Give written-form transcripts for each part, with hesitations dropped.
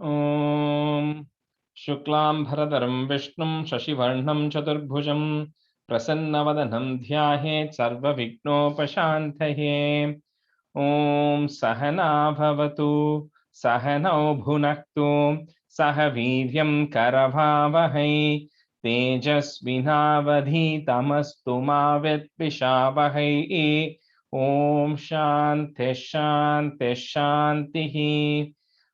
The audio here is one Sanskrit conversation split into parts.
ॐ शुक्लांभरधरं विष्णुं शशिवर्णं चतुर्भुजं प्रसन्नवदनं ध्यायेत् सर्वविघ्नोपशान्तये। ॐ सहना भवतु सहनौ भुनक्तु सह वीर्यं करभावहै तेजस्विनावधीतमस्तु मा विद्विषावहै। ॐ शान्तिः शान्तिः शान्तिः।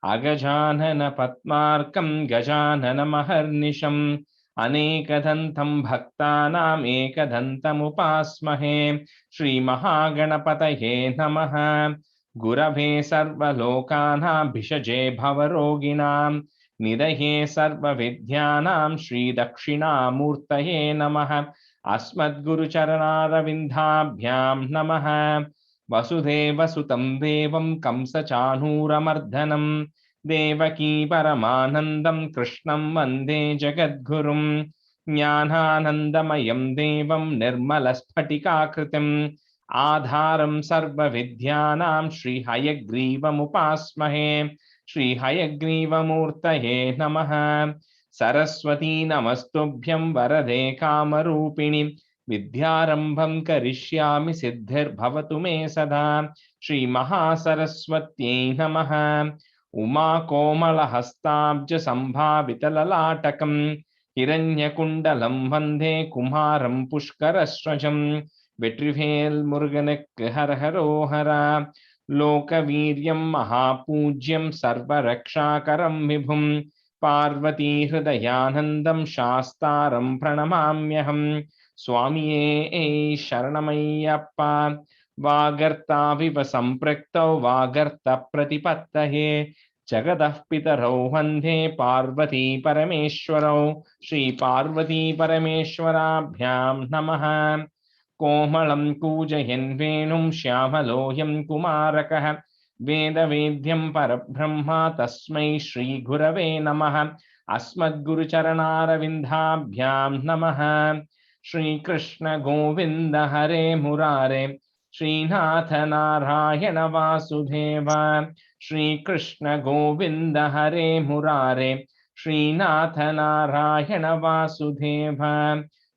अगजानन पद्मार्कं गजाननमहर्निशम् अनेकदन्तं भक्तानाम् एकदन्तमुपास्महे। श्रीमहागणपतये नमः। गुरवे सर्वलोकानां भिषजे भवरोगिणां निधये सर्वविद्यानां श्रीदक्षिणामूर्तये नमः। अस्मद्गुरुचरणारविन्दाभ्यां नमः। वसुदेवसुतं देवं कंसचाणूरमर्दनं देवकी परमानन्दं कृष्णं वन्दे जगद्गुरुं। ज्ञानानन्दमयं देवं निर्मलस्फटिकाकृतिम् आधारं सर्वविद्यानां श्रीहयग्रीवमुपास्महे। श्रीहयग्रीवमूर्तये नमः। सरस्वती नमस्तुभ्यं वरदे कामरूपिणि विद्यारंभं करिष्यामि सिद्धिर्भवतु मे सदा। श्रीमहासरस्वत्यै नमः। उमा कोमलहस्ताब्ज संभावितललाटकं हिरण्यकुण्डलं वन्दे कुमारं पुष्करस्रजं। வெற்றிவேல் முருகனுக்கு ஹரஹரோஹரா. லோகவீரியம் மகாபூஜ்யம் சர்வரக்ஷாகரம் விபும் பார்வதி ஹிருதயானந்தம் சாஸ்தாரம் பிரணமாம்யஹம். சுவாமியே சரணமையப்பா. வாகர்த்தாவிவ சம்பிரக்தௌ வாகர்த்த பிரதிபத்தயே जगतः पितरौ वन्दे पार्वती परमेश्वरौ। श्री पार्वती परमेश्वराभ्यां नमः। कोमलं कूजयन् वेणुं श्यामलोऽयं कुमारकः वेदवेद्यं परब्रह्म तस्मै श्रीगुरवे नमः। अस्मद्गुरुचरणारविन्दाभ्यां नमः। श्रीकृष्ण गोविन्द हरे मुरारे श्रीनाथ नारायण वासुदेव। श्रीकृष्ण गोविन्द हरे मुरारे श्रीनाथ नारायण वासुदेव।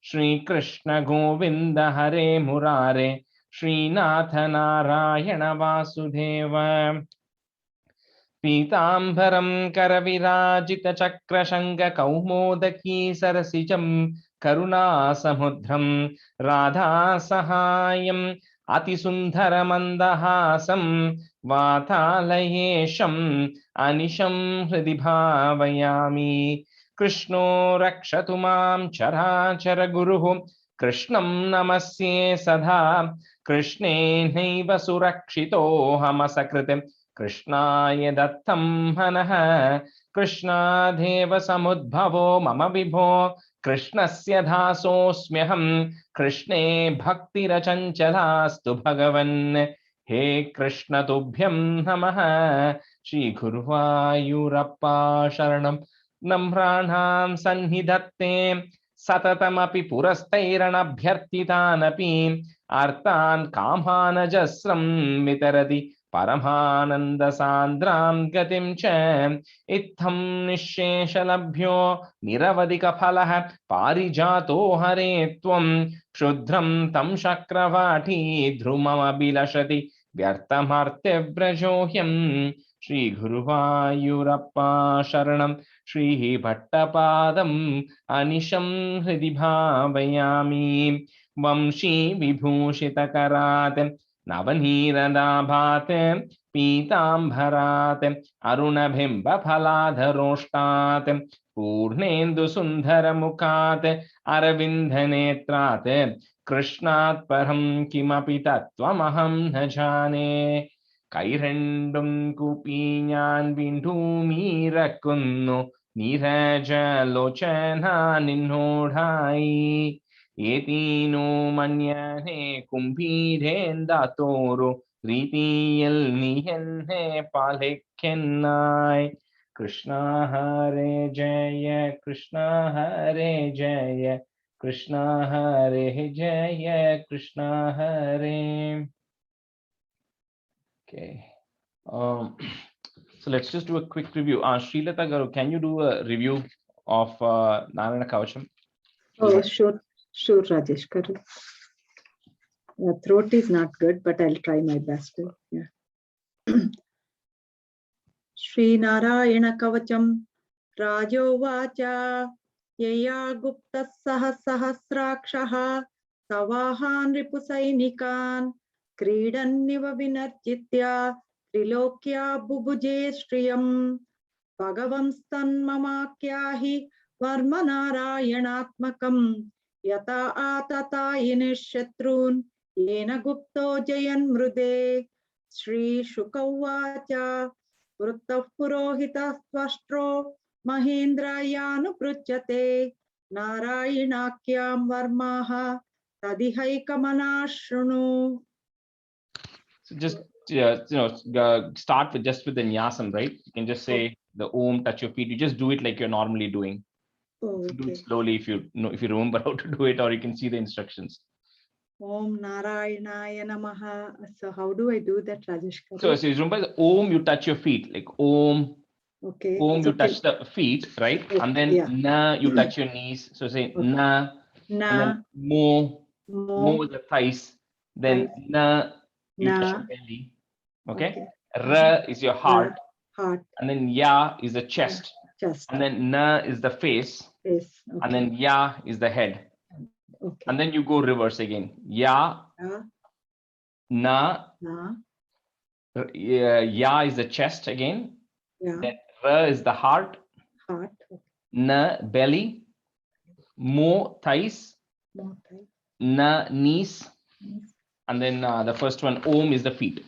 श्रीकृष्ण गोविन्द हरे मुरारे श्रीनाथ नारायण वासुदेव। पीताम्बरं करविराजितचक्रशङ्खकौमोदकी सरसिजं करुणासमुद्रं राधासहायम् अतिसुन्दरमन्दहासं वातालयेशम् अनिशं हृदि भावयामि। कृष्णो रक्षतु मां चराचरगुरुः कृष्णं नमस्ये सदा। कृष्णेनैव सुरक्षितोऽहमसकृत् कृष्णाय दत्तं मनः। कृष्णादेव समुद्भवो मम विभो कृष्णस्य दासोऽस्म्यहं। कृष्णे भक्तिरचञ्चलास्तु भगवन्। हे कृष्ण तुभ्यं नमः। श्रीगुरुवायूरप्पा शरणं नम्राणां सन्निधत्ते सततमपि पुरस्तैरणभ्यर्थितानपि अर्थान् कामानजस्रं वितरति परमानंद सांद्रां गतिं च। इत्थं निःशेषलभ्यो निरवधिकफलः पारिजातो हरे त्वं क्षुद्रं तं शक्रवाटी ध्रुवमभिलषति व्यर्थमर्त्यव्रजोऽह्यम्। श्रीगुरुवायूरप्पा शरणं श्रीभट्टपादम् अनिशं हृदि भावयामि। वंशी विभूषितकरात् नवनीरदाभात् पीताम्बरात् अरुणबिम्बफलाधरोष्टात् पूर्णेन्दुसुन्दरमुखात् अरविन्दनेत्रात् कृष्णात् परं किमपि तत्त्वमहं न जाने। കൈരണ്ടും കൂപ്പി ഞാൻ വീണ്ടുമീറക്കുന്നു നീരജലോചന നിന്നോടായി. ഏതീനു മന്യനെ കുംഭീരേന്ദാത്തോരു രീതിയിൽ നീ എന്നെ പാലിക്കെന്നായി. കൃഷ്ണ ഹരേ ജയ കൃഷ്ണ ഹരേ ജയ കൃഷ്ണ ഹരേ ജയ കൃഷ്ണ ഹരേ. Okay. So let's just do a quick review. Srilata Garu, can you do a review of Narayana Kavacham? Oh, sure, Rajesh Garu. Throat is not good, but I'll try my best. Yeah. Shri Narayana Kavacham Rajovacha Yaya Gupta Sahasrakshaha Savahan Ripusainikan Kridanniva Vinarjitya Trilokya Bubuje Shriyam Bhagavam Stan Mamakyahi Varmanarayanatmakam Yata Atata Inishatrun Yena Gupto Jayan Mrude Shri Shukavacha Vruttah Purohitah Twastro Mahendrayanu Pruchate Narayanakyam Varmaha Tadihaika Shrunu. So just start with the nyasam, right? You can just say the Om, touch your feet. You just do it like you're normally doing. Okay. Do it slowly if you remember how to do it, or you can see the instructions. Om Narayanaya Namaha. So how do I do that, Rajesh Garu? So you remember the Om, you touch your feet, like Om. Okay. Om, you touch the feet, right? Okay. And then Na, you touch your knees. So say Na. Na. And then Mo is the thighs. Then Na, you touch your belly. Okay. Ra is your heart. And then Ya is the chest. And then Na is the face. Okay. And then Ya is the head. Okay. And then you go reverse again. Ya, Na, Ya is the chest again. Then Ra is the heart. Na, belly. Mo, thighs. Na, knees. And then the first one, Om, is the feet.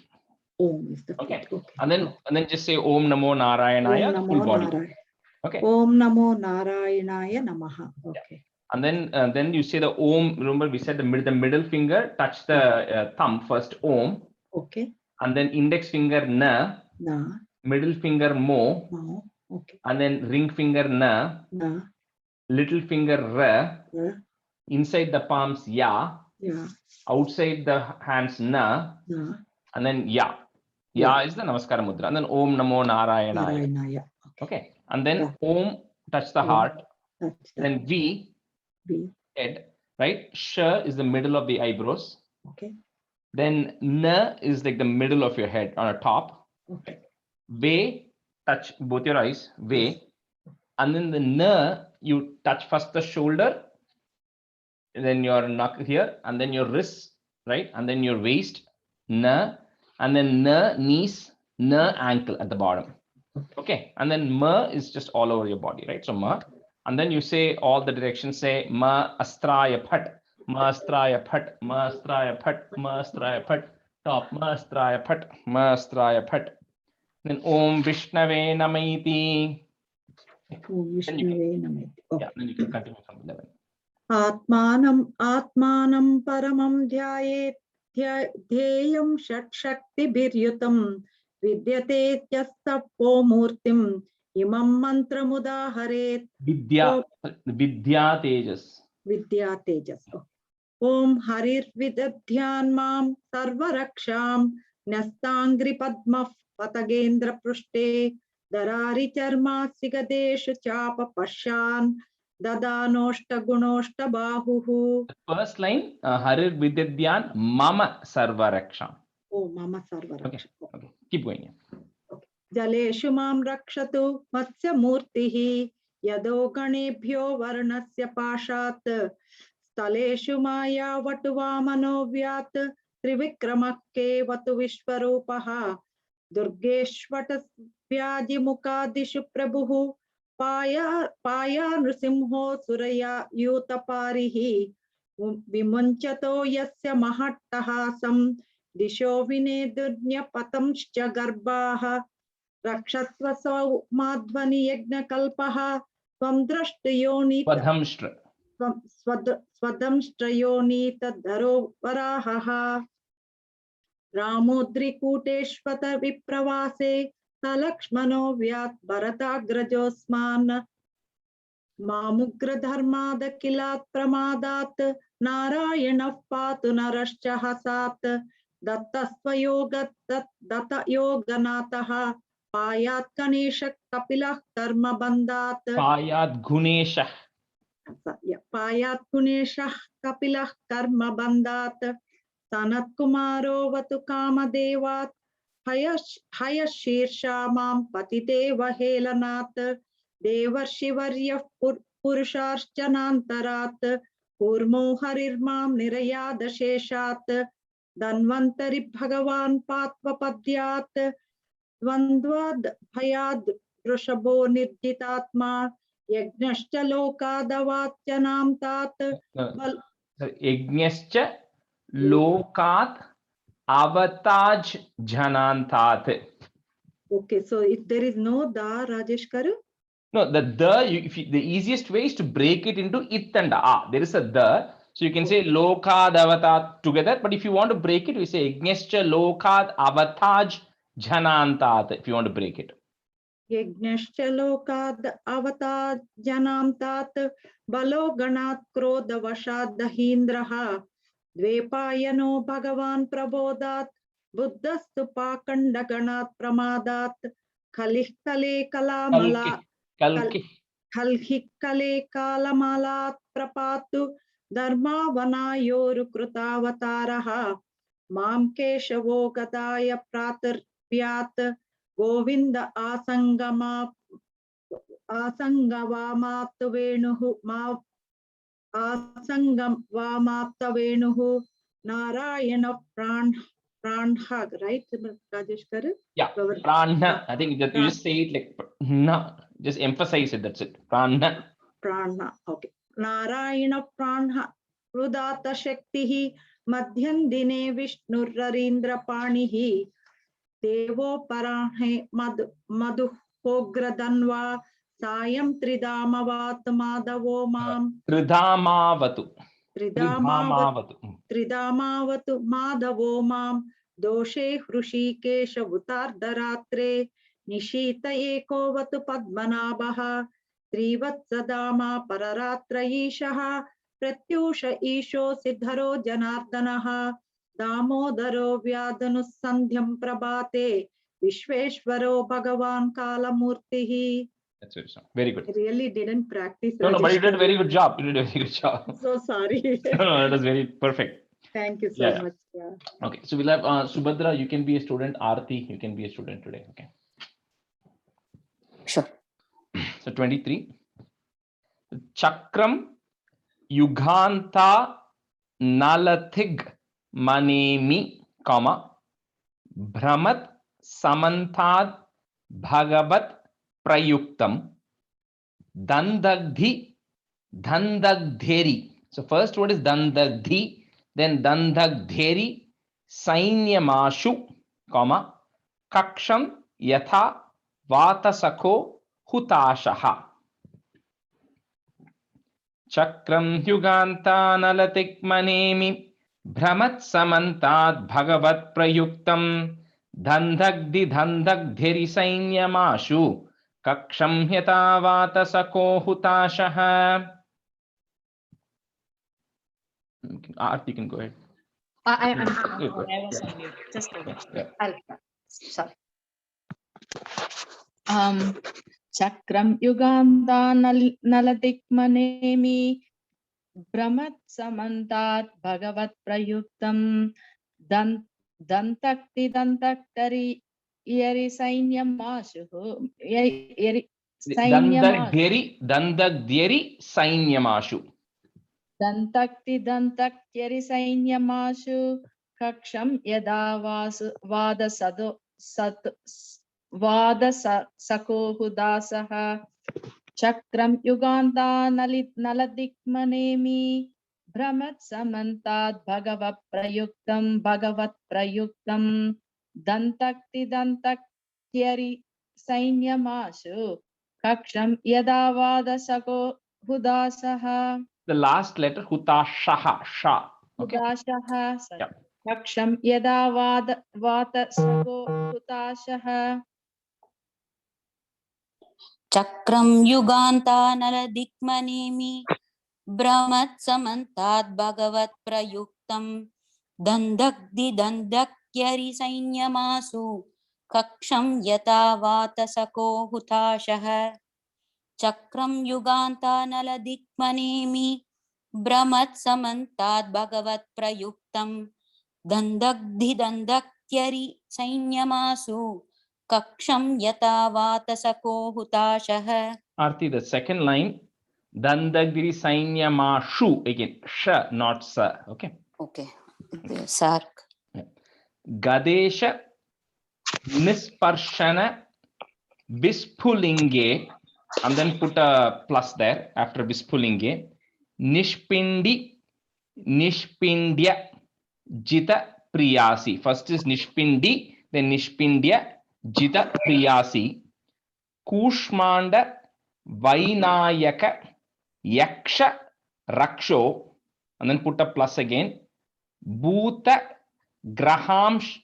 Om is the feet. Okay. And then just say Om Namo Narayanaya, Om full Namo body. Narayana. Okay. Om Namo Narayanaya Namaha. Okay. And then you say the Om. Remember, we said the middle finger touch the thumb first. Om. Okay. And then index finger Na. Middle finger Mo. Okay. And then ring finger Na. Little finger Ra. Inside the palms Ya. Outside the hands Na. And then Ya. Ya is the Namaskara Mudra. And then Om Namo Narayanaya. Okay. And then Om, touch the heart. Then V, head, right? Sh is the middle of the eyebrows. Okay. Then N is like the middle of your head on a top. Okay. Ve, touch both your eyes. Ve. And then the N, you touch first the shoulder, and then your neck here, and then your wrists, right? And then your waist. N. And then N, knees. N, ankle at the bottom. Okay. And then Ma is just all over your body, right? So Ma. And then you say all the directions, say Ma Astraya Phat, Ma Astraya Phat, Ma Astraya Phat, Ma Astraya Phat, top Ma Astraya Phat, Ma Astraya Phat. Then Om Vishnave Namaiti. Om Vishnave Namaiti. Yeah, then you can continue from 11. Atmanam Paramam Dhyayet Dhyayam Shat Shakti Biryutam Vidyate Tyastapo Murtim Imam Mantra Mudaharet Vidya Tejas. Vidya Tejas. Om Harir Vidadhyan Mam Sarvaraksham Nastangri Padma Patagendra Prushte Darari Charma Sigadeshu Chapa Pashan Dadanoshta Gunoshta Bahuhu. First line, Harir Vidadhyan Mama Sarvaraksham. Oh, Mama Sarvaraksham. Okay. Keep going. Okay. Jaleshu Mam Rakshatu Matsya Murtihi Yado Ganebhyo Varnasya Pashat Staleshu Maya Vatuvamano Vyat Trivikramakke Vatu Vishwarupaha Durgeshvata Vyaji Mukadishu Prabhu Paya Nrsimho Suraya Yutaparihi Vimunchato Yasya Mahattahasam Disho Vinedurnya Patamscha Garbaha Rakshatva Madhvani Yagna Kalpaha Swamdrashtayonita Swadamstrayonita Dharo Varahaha Ramodri Kuteshvata Vipravase Salakshmano Vyat Bharatagrajosman Mamugra Dharmada Kilat Pramadat Narayana Patu Narascha Hasat Dattasvayogat Data Yoganataha पायात् गणेशः कपिलः कर्मबन्धात् Payat Guneshah. पायात् गुणेशः कपिलः कर्मबन्धात् सनत्कुमारो वतु कामदेवात् हयशीर्षा मां पतिदेव हेलनात् देवर्षिवर्यः पुरुषार्चनान्तरात् कूर्मो हरिर्मां निरयादशेषात् धन्वन्तरि भगवान् पात्वपद्यात् द्वन्द्वाद् भयाद् वृषभो निर्जितात्मा यज्ञश्च लोकादवाच्यनां तात बल Yajnascha Lokat Avataj Janantat. Okay, so if there is no da, Rajesh Garu? No, the easiest way is to break it into it and a. There is a the. So you can say Lokad Avatat together. But if you want to break it, we say Yajnascha Lokad Avataj Janantat. If you want to break it. यज्ञश्च लोकाद् अवतात् जनां तात बलो गणात् क्रोधवशात् दहीन्द्रः द्वेपायनो भगवान् प्रबोधात् बुद्धस्तु पाखण्डगणात् प्रमादात् खलिः कले कलामला खल्हि कले कालमलात् प्रपातु धर्मावनायोरुकृतावतारः मां केशवो गदाय प्रातर्व्यात् गोविंद आसंगवामाप्त वेणुः नारायण प्राणः, right, Rajesh Garu? Yeah, prana. I think that you just say it like na, just emphasize it. That's it. Prana. Prana. Okay. Narayana Prana Rudata Shaktihi Madhyam Dine Vishnurarindra Panihi देवो पराहे मधुहोग्रधन्वा सायं त्रिधामवात् माधवो मां त्रिधामावतु माधवो मां दोषे हृषीकेश उतार्धरात्रे निशीत एकोवतु पद्मनाभः त्रिवत्सदामा पररात्र ईशः प्रत्यूष ईशो सिद्धरो जनार्दनः दामोदरो व्याधनुसन्ध्यं प्रभाते विश्वेश्वरो भगवान् कालमूर्तिः. That's very strong. Very good. I really didn't practice. No, but you did a very good job. You did a very good job. So sorry. No, that was very perfect. Thank you so much. Yeah. Okay, so we'll have Subhadra, you can be a student. Aarti, you can be a student today. Okay. Sure. So 23. Chakram Yuganta Nalathig Manemi, comma, Brahmat Samantad Bhagavat Prayuktam Dandagdhi Dandagdheri. So first word is Dandagdhi, then Dandagdheri Sainyamashu, comma, Kaksham Yatha Vatasako Hutashaha. Chakram Yuganta Nalatik Manemi Brahmat Samantad Bhagavat Prayuktam Dandagdi Dandagdheri Sainyamashu Kaksham Yata Vatasako Hutashaha. Aarti, you can go ahead. I was on mute. Just a minute. Yeah. Sorry. Chakram Yuganda Naladikmanemi Brahmat Samantat Bhagavat Prayuktam Dantakti Dantaktari Yeri Sainyamashu Dandagdheri Sainyamashu. Dantakti Dantakyari Sainyamashu Kaksham Yada Vada Sako Hudasaha Chakram Yuganda Naladikmanemi Brahmat Samantad Bhagavat Prayuktam Dantakti Dantakyari Sainyamashu Kaksham Yada Vada Sako Hudasaha. The last letter, Hutashaha, Sha. Okay. Hutashaha. Yeah. Kaksham Yada Vata Sako Hutashaha. Chakram Yuganta Naladikmanemi Brahmat Samantat Bhagavat Prayuktam Dandagdi Dandakyari Sainyamasu कक्षं यथा वातसको हुताशः चक्रं युगान्तानलदिक्मनेमि भ्रमत्समन्ताद् भगवत् प्रयुक्तं दन्दग्धि सैन्यमासु कक्षं यथा वातसको हुताशः. Arti, the second line, Dandagiri Sainyamashu, again, Sha, not Sa, okay? Okay. Sark. Gadesha Nisparshana Vispulinge, and then put a plus there after Vispulinge, Nishpindya Jita Priyasi. First is Nishpindi, then Nishpindya Jita Priyasi. Kushmanda Vainayaka Yaksha Raksho, and then put a plus again. Bhuta Grahamsh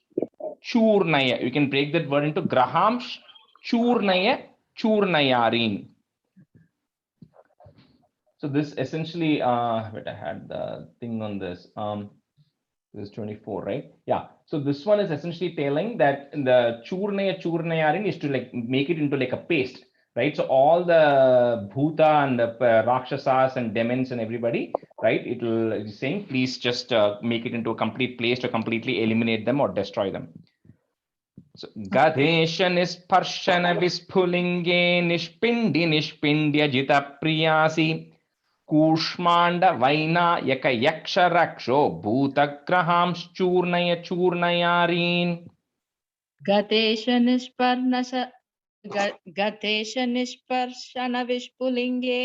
Churnaya. You can break that word into Grahamsh Churnaya Churnayarin. So this essentially, wait, I had the thing on this. This is 24, right? Yeah. So this one is essentially telling that the Churnaya Churnayarin is to like make it into like a paste, right? So all the Bhuta and the Rakshasas and demons and everybody, right? It will is saying, please just make it into a complete paste to completely eliminate them or destroy them. So Gadesha Nisparshana Vispulinge Nishpindya Jita Priyasi Kushmanda Vaina Yaka Yaksha Raksho Bhuta Grahams Churnaya Churnayarin. Gatesh निष्पर्शन विष्पुलिंगे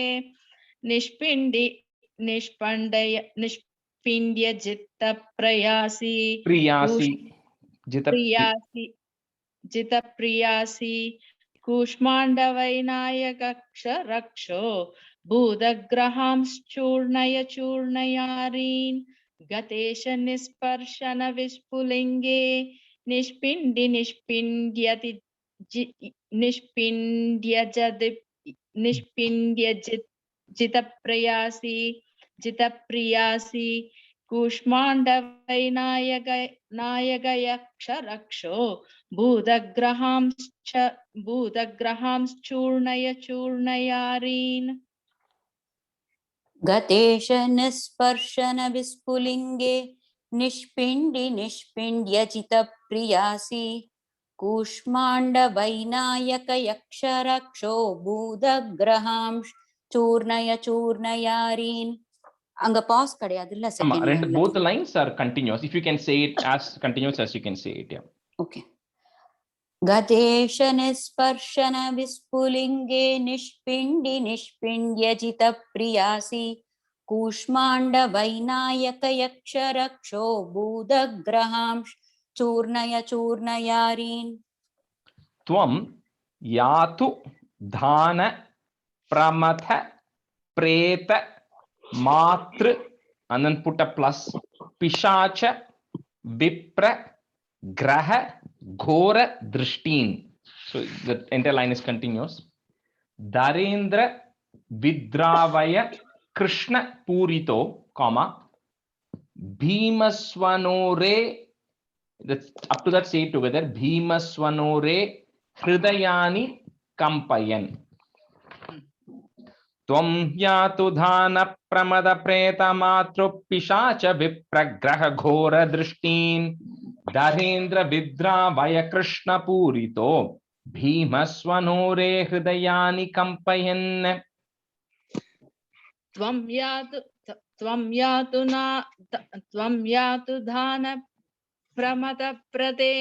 निष्पिंड्य जित्त प्रयासी जित प्रियासी कूष्मांडवैनायक रक्षो भूतग्रहांश्चूर्णय चूर्णयारीन् गतेश निष्पर्शन विस्फुलिंगे निष्पिंड्य जित प्रियासी कूष्मांडवैनायक यक्ष रक्षो भूतग्रहांश्चूर्णय चूर्णयारीन् गतेश निस्पर्शन विस्फुलिंगे निष्पिंड्य प्रियासी कूष्मांड वैनायक यक्ष रक्षो भूतग्रहांश चूर्णय चूर्णयारीन्. அங்க பாஸ் கிடையாது இல்ல second both the lines are continuous. If you can say it as continuous as you can say it, yeah. Okay. Gatesh निस्पर्शन विस्फुलिंगे निष्पिंड्य जित प्रियासी कूष्मांड वैनायक यक्ष रक्षो भूतग्रहांश चूर्णय चूर्णयारीन्. Tvam Yatu Dhana Pramatha Preta Matra, and then put a plus, Pishacha Vipra Graha Ghora Drishtin. So the entire line is continuous. Darendra Vidravaya Krishna Purito, comma, Bhimaswanore, that's up to that, say it together, Bhimaswanore Hridayani Kampayan. Tvam yatu dhana pramada preta matru pishacha vipragraha ghora drishtin Darendra Vidra Vaya Krishna Purito Bhimaswanore Hridayani Kampayan. त्वं यातु धान प्रमद प्रदे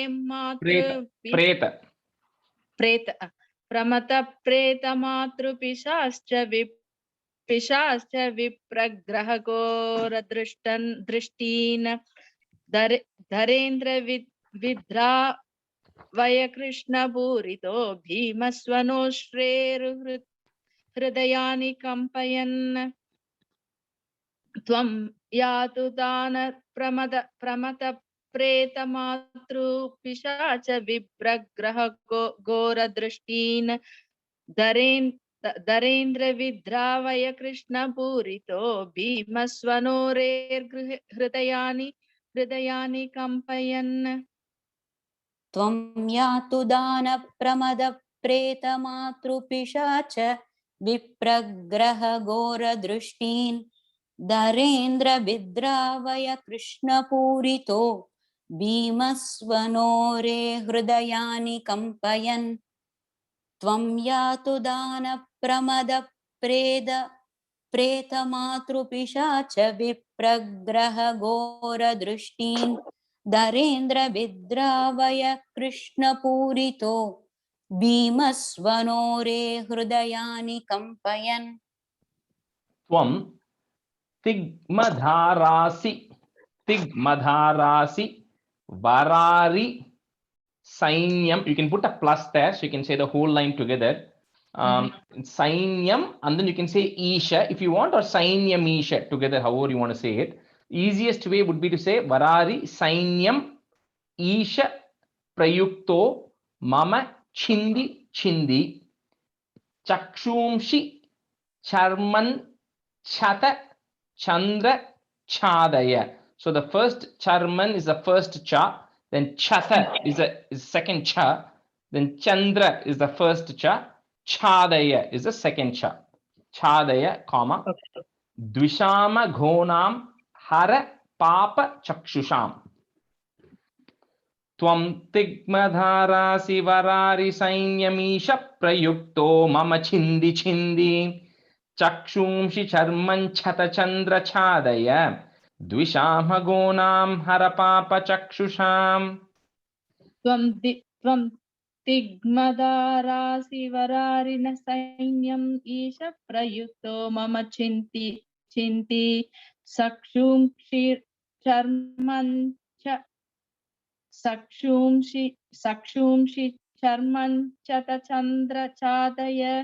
प्रमद प्रेत मातृपिशाश्च विप्रग्रह घोर दृष्टीन् धरेन्द्र विद्रा वय कृष्ण पूरितो भीमस्वनोश्रेर्हृदयानि कंपयन् त्वं यातु दान प्रमद प्रेत मातृ पिशाच विप्रग्रह घोर दृष्टीन् धरेन्द्र विद्रावय कृष्ण पूरितो भीमस्वनोरेर्हृदयानि कंपयन्. त्वं यातु दानप्रमदप्रेतमातृपिशाच विप्रग्रहघोरदृष्टीन् दरेन्द्रभिद्रावय कृष्णपूरितो भीमस्वनो रे हृदयानि कम्पयन् त्वं यातु दानप्रमदप्रेतमातृपिशाच विप्रग्रहघोरदृष्टीन् दरेन्द्रभिद्रावय कृष्णपूरितो भीमस्वनो रे हृदयानि कम्पयन् Tvam tigmadharasi varari sainyam. You can put a plus there, so you can say the whole line together. Sainyam, and then you can say Isha if you want, or Sainyam Isha together, however you want to say it. Easiest way would be to say Varari Sainyam Isha Prayukto Mama Chindi Chindi Chakshumshi Charman Chata Chandra Chadaya. So the first Charman is the first Cha, then Chata is second Cha, then Chandra is the first Cha, Chadaya is the second Cha. Chadaya, comma, Dvishama Ghonam Hara Papa Chakshusham. Tvam Tigmadharasi Varari Sainyamisha Prayukto Mama Chindi Chindi Chakshumshi Charman Chata Chandra Chadaya Dvishama Gonam Harapapa Chakshusham. Tvam Tigmadharasi Vararina Sainyam Isha Prayukto Mama Chinti Sakshumshi Charman Sakshumshi Charman Chata Chandra Chadaya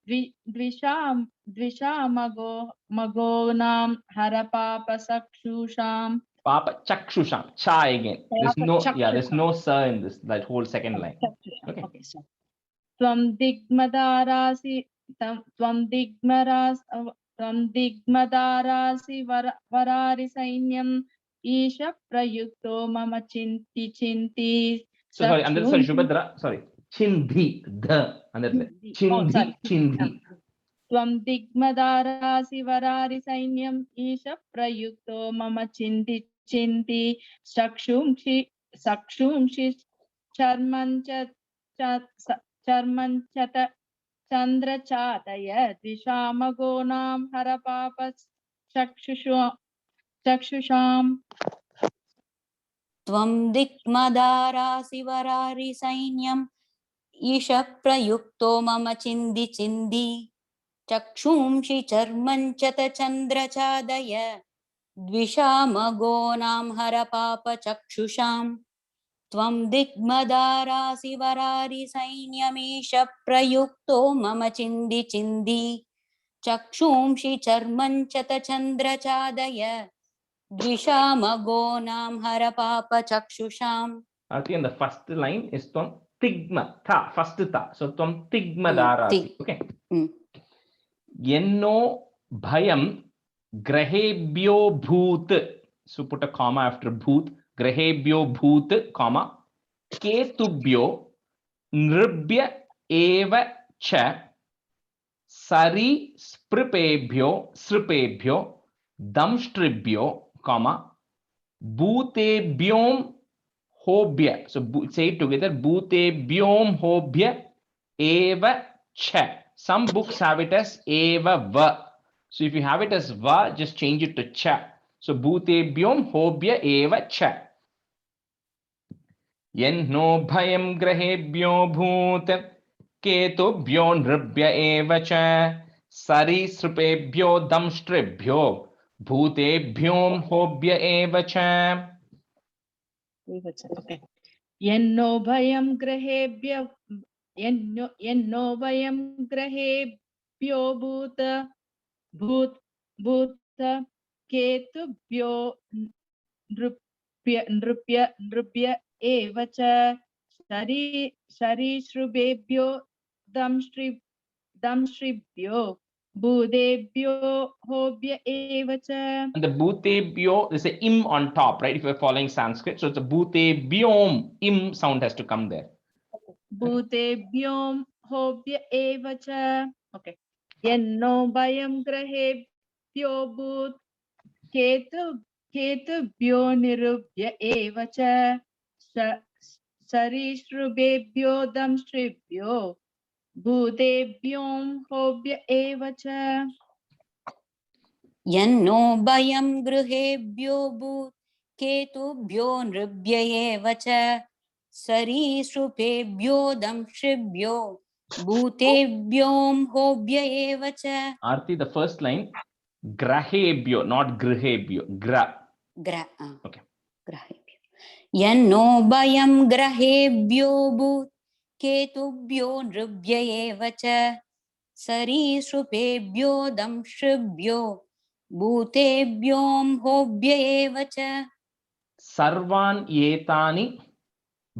Dvishamagonam Harapapa Sakshusham. Papa Chakshusham. Cha again. There's no, there's no sir in this, that whole second line. Okay. So Tvam Digmadarasi Varari Sainyam Isha Prayukto Mama Chinti. So sorry, and then sorry, Shubhadra, sorry. Chindhi, the, and then Chindhi. Tvam Digmadarasi Varari Sainyam Isha Prayukto Mama Chinti Sakshumshi Charman Chata Chandra Chataya Dvishamagonam Harapapa Chakshusham. त्वं दिक्मदारासि वरारि सैन्यम् ईश प्रयुक्तो मम चिन्दि चिन्दि चक्षुंषि चर्मं च चन्द्रचादय द्विषामगोनां हरपाप चक्षुषाम् त्वं दिग्मदारासि वरारि सैन्यमीश प्रयुक्तो मम चिन्दि चिन्दि चक्षुंषि चर्मं च चन्द्रचादय द्विषामगोनां हरपाप चक्षुषाम्. Okay, and the first line is Tvam Tigma, Tha, first Tha. So Tvam Tigmadarasi. Okay. Yenno Bhayam Grahebhyo Bhoot. So put a comma after Bhoot. Grahebhyo Bhoot, comma. Ketubhyo Nribhya Eva Cha Sari Sripebhyo Damstribhyo, comma, Bhutebhyom Hobhya. So say it together. Bhutebhyom Hobhya Eva Cha. Some books have it as Eva Va. So if you have it as Va, just change it to Cha. So Bhutebhyom Hobhya Eva Cha. Yenno Bhayam Grahebhyo Bhoot Ketubhyo Nribhya Eva Cha Sari Sripebhyo Damstribhyo Bhutebhyom Hobhya Eva Cha. Okay. Yenno Bhayam Grahebhyo Bhuta Ketubhyo Nribhya Eva Cha Sari Shrubebhyo Damstribhyo Bhudebhyo hobhya eva cha. And the bhutebhyo, there's a im on top, right? If you're following Sanskrit, so it's a bhutebhyom, im sound has to come there. Bhutebhyom hobhya eva cha. Okay. Yenno bhayam grahebhyo bhut ketubhyo nirubhya eva cha. Sarishrubebhyo damstribhyo bhutebhyom hobhya eva cha. यन्नो भयं गृहेभ्यो भूत् केतुभ्यो नृभ्य एव च सरीसृपेभ्यो दंष्ट्रिभ्यो भूतेभ्यों होभ्य एव च. Arti, the first line, grahebhyo, not grihebhyo, Okay. Okay. ग्रहेभ्यो यन्नो भयं ग्रहेभ्यो भूत् केतुभ्यो नृभ्य एव च सरीसृपेभ्यो दंष्ट्रिभ्यो भूतेभ्यों होभ्य एव च. Sarvan etani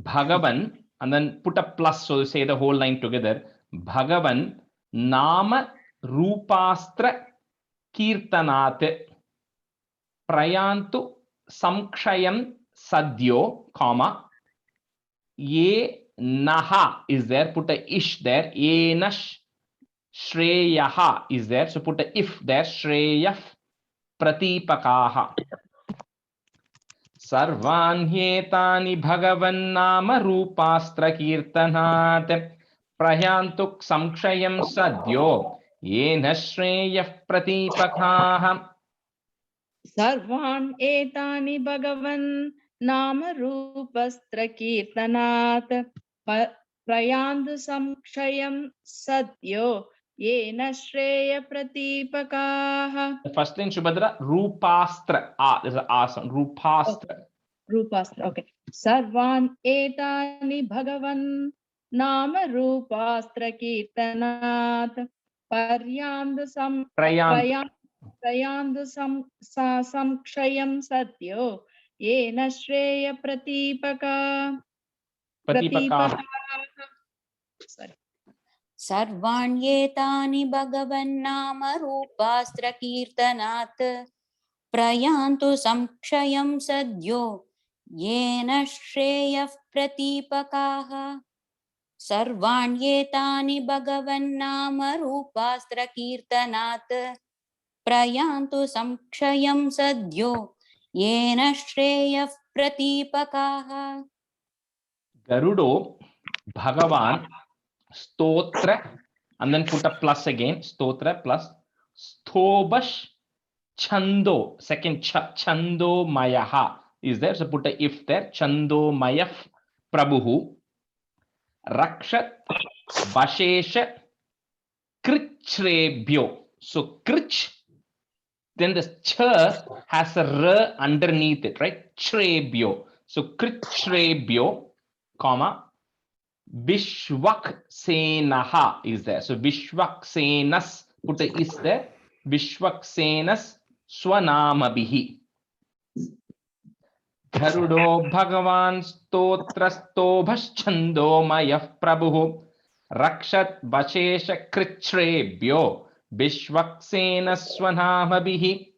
Bhagavan, and then put a plus, so say the whole line together. Bhagavan Nama Rupastra Kirtanat Prayantu Samkshayam Sadyo, comma, Ye Naha is there, put a ish there, Ye Nash Shreyaha is there, so put a if there, Shreyaf Pratipakaha. Sarvan hyetani bhagavannama rupastra kirtanat prayantuk samkshayam sadyo yena shreyah pratipakaha. Sarvan etani bhagavan nama rupastra kirtanat prayandu samkshayam sadyo yena shreya pratipakaha. The first line, Shubhadra, rupastra. Ah, there's an ah sound. Rupastra. Rupastra. Okay. Sarvan etani bhagavan nama rupastra kirtanat paryandu prayandu samkshayam satyo yena shreya pratipaka. Sorry. सर्वाण्येतानि भगवन्नाम रूपास्त्र कीर्तनात् प्रयान्तु संक्षयं सद्यो येन श्रेयः प्रतीपकाः. सर्वाण्येतानि भगवन्नाम रूपास्त्र कीर्तनात् प्रयान्तु संक्षयं सद्यो येन श्रेयः प्रतीपकाः. Garudo Bhagavan Stotra, and then put a plus again, Stotra plus Sthobash Chando, second Chando Mayaha is there, so put a if there, Chando Mayaf Prabhu Rakshat Vashesha Krichrebhyo. So Krich, then the ch has a r underneath it, right? Chrebhyo. So Krichrebhyo, comma, Vishwak Senaha is there. So Vishwak Senas, put a is there. Vishwak Senas Swanamabihi. Garudo Bhagavan Stotrastobhaschando Mayah Prabhu Rakshat Vashesha Krichrebhyo Vishwak Senas Swanamabihi.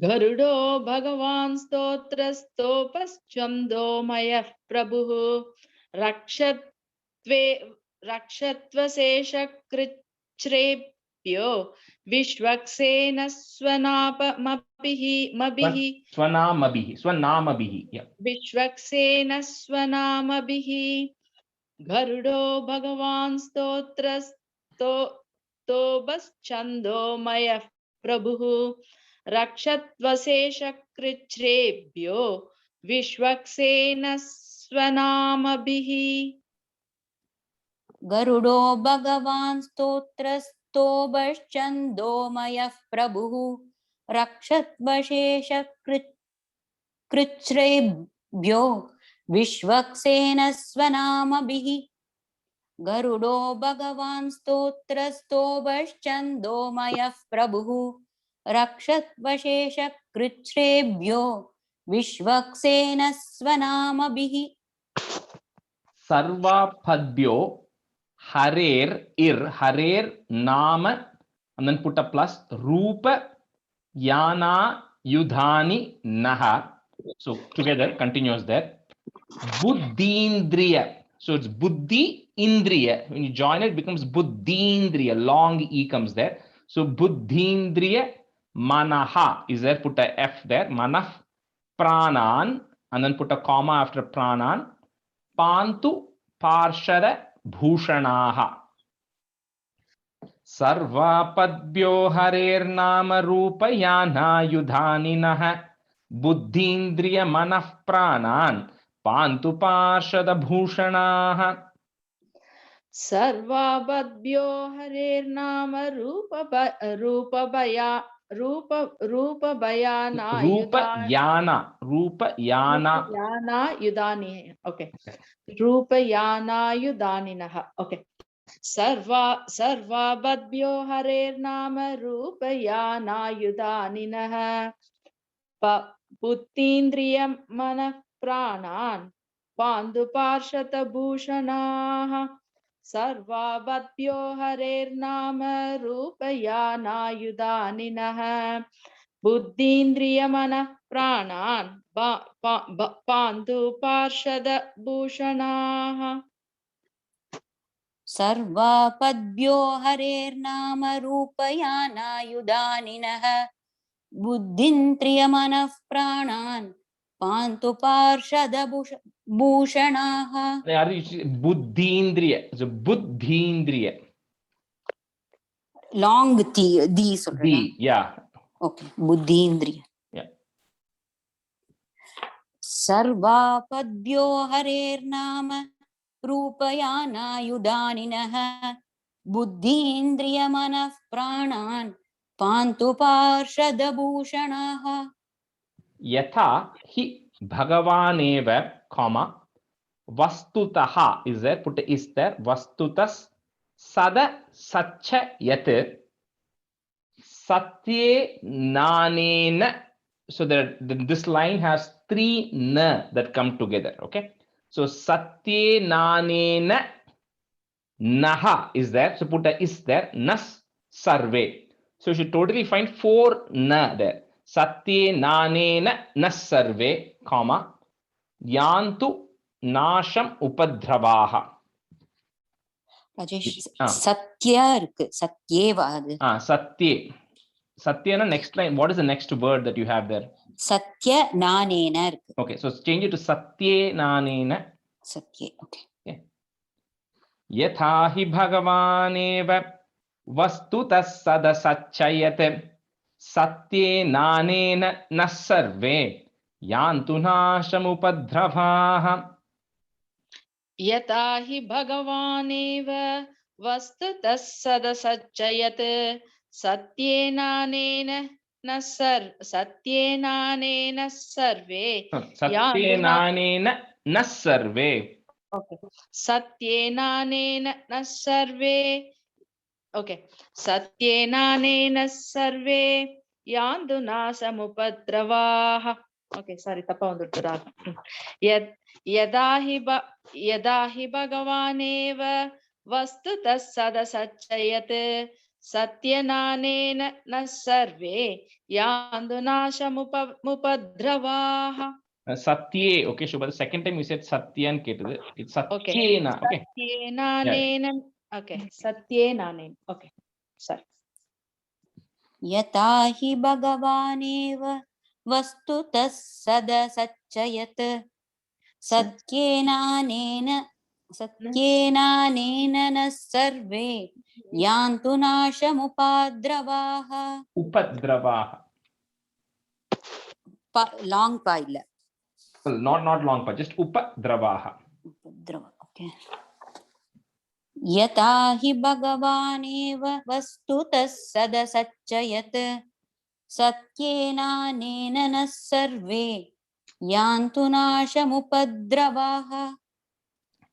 Garudo Bhagavan stotrastopaschando mayah prabhu rakshatvasesha krichrebhyo vishwaksena Swanamabihi. Yeah. Vishwaksena swanamabihi. Garudo Bhagavan stotrastopaschando mayah prabhu Rakshatvasesha krichrebhyo vishwaksena swanamabihi. गरुडो भगवान् स्तोत्रस्तोभश्चन्दो मयः प्रभुः रक्षद्वशेष कृच्छ्रेभ्यो विश्वक्सेन स्वनामभिः. गरुडो भगवान् स्तोत्रस्तोभश्चन्दो मयः प्रभुः रक्षद्वशेष कृच्छ्रेभ्यो Vishwaksen स्वनामभिः. Sarva Padbyo Harer Ir Harer Nama and then put a plus. Rupa yana yudhani naha. So together, continuous there. Buddhindriya. So it's buddhi indriya. When you join it, becomes buddhindriya. Long e comes there. So buddhindriya manaha is there. Put a f there. Manah pranan, and then put a comma after pranan. Pantu parshada bhushanaha. Sarvapadbhyo harirnama rupayana yudhaninah buddhindriya manah pranan pantu parshada bhushanaha. सर्वाबद्भ्यो हरेर्नाम रूपयाना युधानि. Okay. रूपयानायुधानिनः. Okay. सर्वाबद्भ्यो हरेर्नाम रूपयानायुधानिनः बुद्धीन्द्रियं मनः प्राणान् पान्तुपार्षदभूषणाः. सर्वाबद्भ्यो हरेर्नाम रूपयानायुधानिनः बुद्धीन्द्रियमनः प्राणान् पान्तुपार्षदभूषणाः. सर्वापद्भ्यो हरेर्नाम रूपयानायुधानिनः बुद्धिन्द्रियमनः प्राणान् पान्तु पार्षदभूषणाः. Buddhindriya. So buddhindriya. Long the சொல்றேன். Yeah. Okay. बुद्धिन्द्रिय. Yeah. सर्वापद्भ्यो हरेर्नाम रूपयानायुधानिनः बुद्धीन्द्रियमनः प्राणान् पान्तु पार्षदभूषणाः. Yatha hi bhagavaneva, comma, vastutaha is there, put a is there, vastutas sada sacha yat satye nanena. So this line has three na that come together. Okay, so satye nanena naha is there, so put a is there, nas sarve. So you should totally find four na there. Satye nanena nas sarve, comma, yantu nasham upadravaha. Rajesh, satya இருக்கு, சத்யேவா அது? Satye. Satyana next line. What is the next word that you have there? Satya nanena இருக்கு. Okay, so change it to satye nanena. Satye, okay. Yatha hi bhagavaneva vastutas sada sachayat satye nanena nas sarve yantu nasham upadravaha. यथा हि भगवानेव वस्तुतः सदसच्चयत् सत्येनानेन न सर्वे सत्येनानेन न सर्वे. Okay. सत्येनानेन न सर्वे. Okay. सत्येनानेन सर्वे यान्तु नाशमुपद्रवाः. Okay, sorry, तप्पा वंदुट्टु. यदा हि भगवानेव वस्तुतः सदसच्चयत् सत्येनानेन न सर्वे यान्तु नाशमुपद्रवाः. Satye, okay, Shubha, the second time you said Satyan ketadu. It's Satyena. Okay. Okay. Satyenanena. Okay. Satyenanena. Okay. Sorry. यथा हि भगवानेव वस्तुतः सदसच्चयत् सत्येनानेन न सर्वे यान्तु नाशमुपद्रवाः. Upadravaha. Long pa இல்ல. Well, not long, but just upadravaha. Okay. यथा हि भगवानेव वस्तुतः सदसच्चयत् सत्येनानेन न सर्वे यान्तु नाशमुपद्रवाः.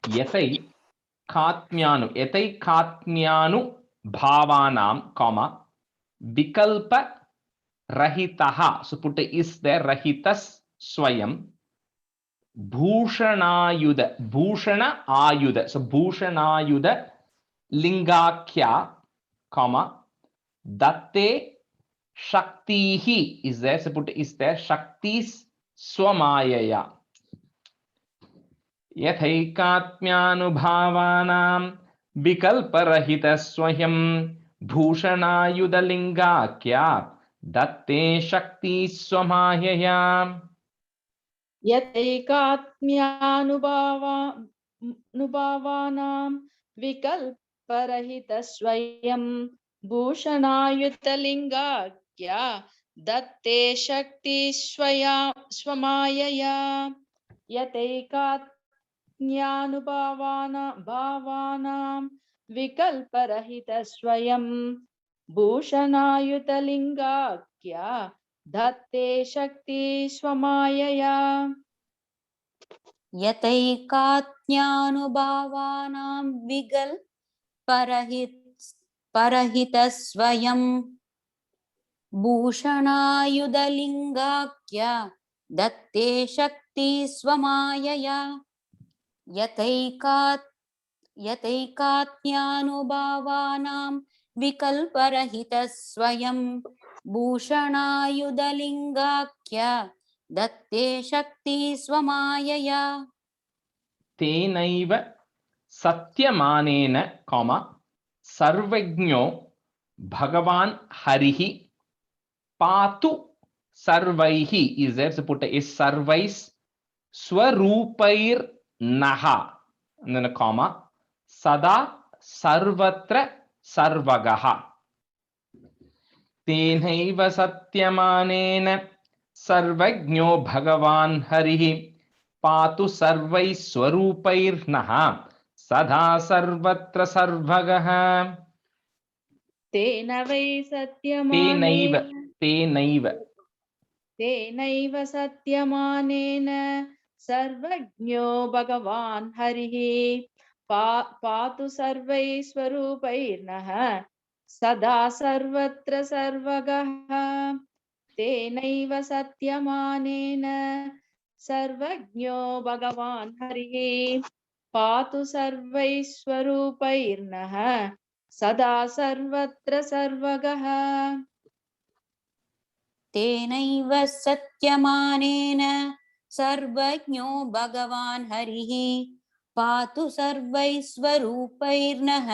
Yatai katmyanu bhavanam, comma, vikalpa rahitaha. So put a is there, rahitas swayam. Bhushanayuda, bhushana ayuda. So bhushanayuda lingakya, comma, Datte Shaktihi is there. So put is there. Shaktis Swamayaya. यथैकात्म्यानुभावानां विकल्परहितस्वयं भूषणायुधलिङ्गाख्या दत्ते शक्ति स्वमायया यतैकात्म्यानुभावानां विकल्परहितस्वयं भूषणायुतलिङ्गाख्या दत्ते शक्ति स्वमायया यतैकात्म्यानुभावानां विकल्परहितस्वयं भूषणायुतलिङ्गाख्या धत्ते शक्ति स्वमायया यतैकात्म्यानुभावानां विकल्परहितस्वयं भूषणायुधलिङ्गाख्या दत्ते शक्ति स्वमायया यतैकात्म्यानुभावानां विकल्परहितस्वयं भूषणायुधलिङ्गाख्या दत्ते शक्ति स्वमायया तेनैव सत्यमानेन कॉमा सर्वज्ञो भगवान हरिः पातु सर्वैः is there, so put is सर्वैः स्वरूपैर् नहा and then a comma सदा सर्वत्र सर्वगः तेनैव सत्यमानेन सर्वज्ञो भगवान् हरिः पातु सर्वैः स्वरूपैर्नः सदा सर्वत्र सर्वगः तेन वै सत्यमानेन तेनैव सत्यमानेन सर्वज्ञो भगवान् हरिः पातु सर्वैः स्वरूपैर्नः सदा सर्वत्र सर्वगः तेनैव सत्यमानेन सर्वज्ञो भगवान् हरिः पातु सर्वैः स्वरूपैर्नः सदा सर्वत्र सर्वगः तेनैव सत्यमानेन सर्वज्ञो भगवान् हरिः पातु सर्वैः स्वरूपैर्नः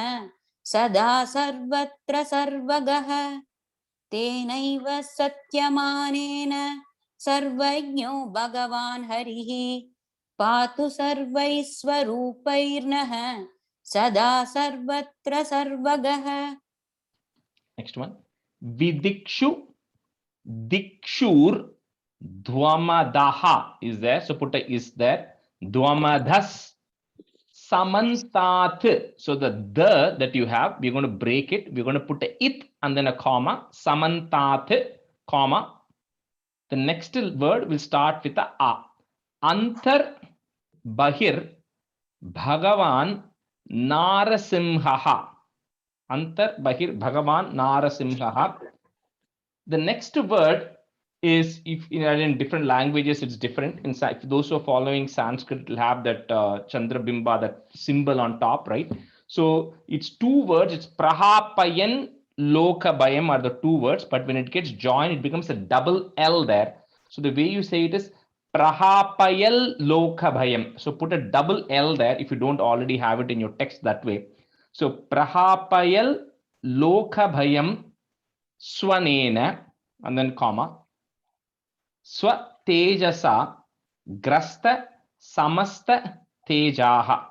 सदा सर्वत्र सर्वगः तेनैव सत्यमानेन सर्वज्ञो भगवान् हरिः पातु सर्वैः स्वरूपैर्नः सदा सर्वत्र सर्वगः next one vidikshu dikshur dvamadaha is there, so put a is there dvamadas samantat, so the that you have, we're going to break it, we're going to put a it and then a comma samantat comma, the next word will start with a antar bahir bhagavan narasimhaha antar bahir bhagavan narasimhaha. The next word is, if in different languages it's different. In fact, those who are following Sanskrit will have that Chandrabimba, that symbol on top, right? So it's two words, it's prahapayan lokabhayam are the two words, but when it gets joined it becomes a double L there. So the way you say it is prahapayal lokabhayam. So put a double L there if you don't already have it in your text that way. So prahapayal lokabhayam swanena and then comma swa tejasa grasta samasta tejaha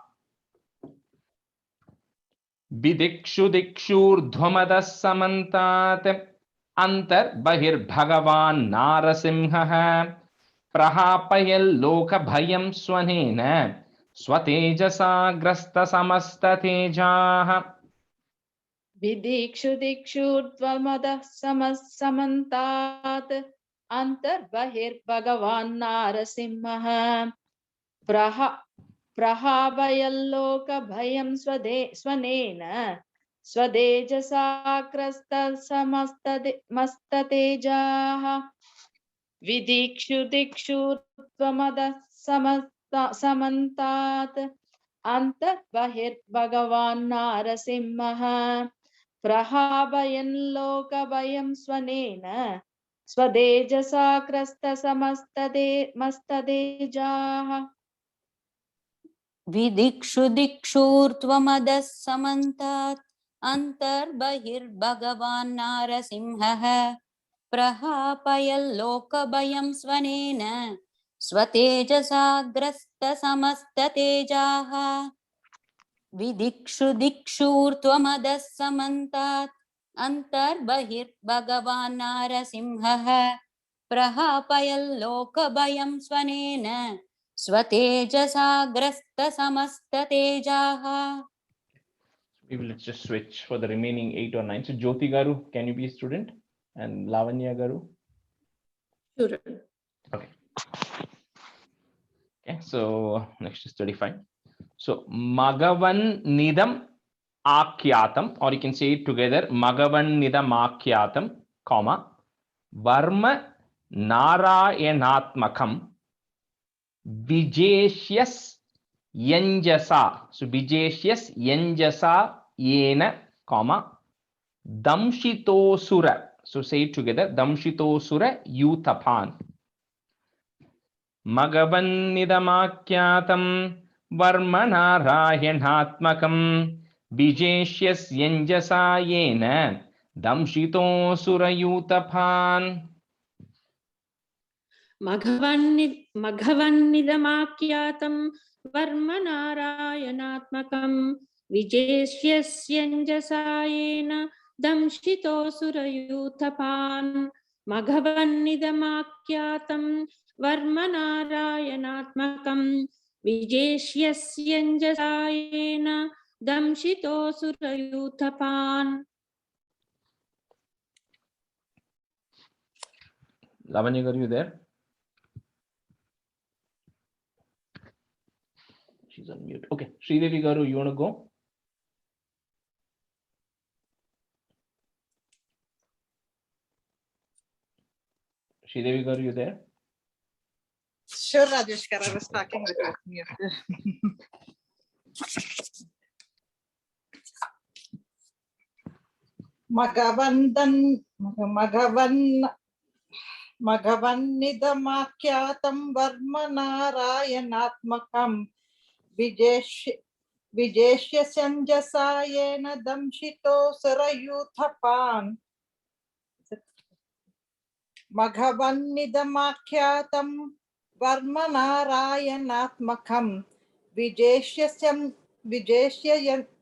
vidikshu dikshurdhvamadas samantat antar bahir bhagavan narasimhah prahapayal lokabhayam swanena swatejasa grasta samasta tejaha विदिक्षु दिक्षुर्ध्वमदः समन्तात् अन्तर्बहिर्भगवान् नारसिंहः प्रहाभयल्लोकभयं स्वनेन स्वदेजसा क्रस्तसमस्ततेजाः विदिक्षु दिक्षुर्ध्वमदः समन्तात् अन्तर्बहिर्भगवान् नारसिंहः प्रहाभयन् लोकभयं स्वनेन स्वदेजसा ग्रस्तसमस्तदेजाः विदिक्षु दिक्षूर्त्वमदः समन्तात् अन्तर्बहिर्भगवान् नारसिंहः प्रहापयल्लोकभयं स्वनेन स्वतेजसा ग्रस्तसमस्ततेजाः विदिक्षु दिक्षूर्त्वमदः समन्तात् अन्तर्बहिर्भगवान् नारसिंहः प्रहापयल्लोकभयं स्वनेन स्वतेजसा ग्रस्तसमस्ततेजाः. We will just switch for the remaining 8 or 9. So Jyoti Garu, can you be a student? And Lavanya Garu? Sure. Okay. Okay, so next is 35. So Magavan Nidam Akyatam, or you can say it together, Magavan Nidam Akyatam, comma, Varma Narayanatmakam, Vijeshyas Yanjasa. So Vijeshyas Yanjasa Yena, comma, Damshitosura. So say it together, Damshitosura Yuthapan. Magavan Nidamakyatam Varmanarayanatmakam Vijeshyas Yanjasa Yena Damshitosura Yuthapan. मघवन्निदमाख्यातं वर्मनारायणात्मकं विजेष्यस्यञ्जसायेन दंशितोऽसुरयूथपान् मघवन्निदमाख्यातं वर्मनारायणात्मकं विजेष्यस्यञ्जसायेन दंशितोऽसुरयूथपान्. Lavanya, are you there? She's on mute. Okay, Sridevi Garu, you want to go? Sridevi Garu, you there? Sure, Rajeshkar, I was talking with you. Maghavannidamakhyatam varmanarayanatmakam Vijeshya sanjasayena damshito sarayuthapan. Maghavannidamakhyatam varmanarayanatmakam Vijeshya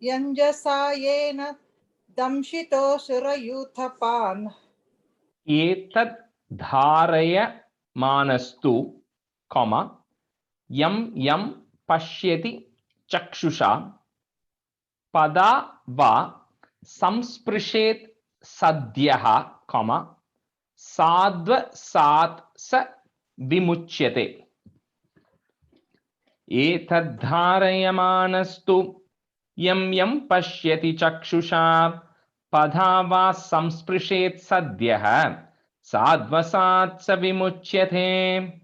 yanjasayena damshito sarayuthapan. Etad dharaya manastu, comma, yam yam pashyati chakshusha pada va samsprishet sadhyaha, comma, sadva sat sa vimuchyate. Etad dharaya manastu yam yam pashyati chakshusha pada va samsprishet sadhyaha sadvasat sa vimuchyate.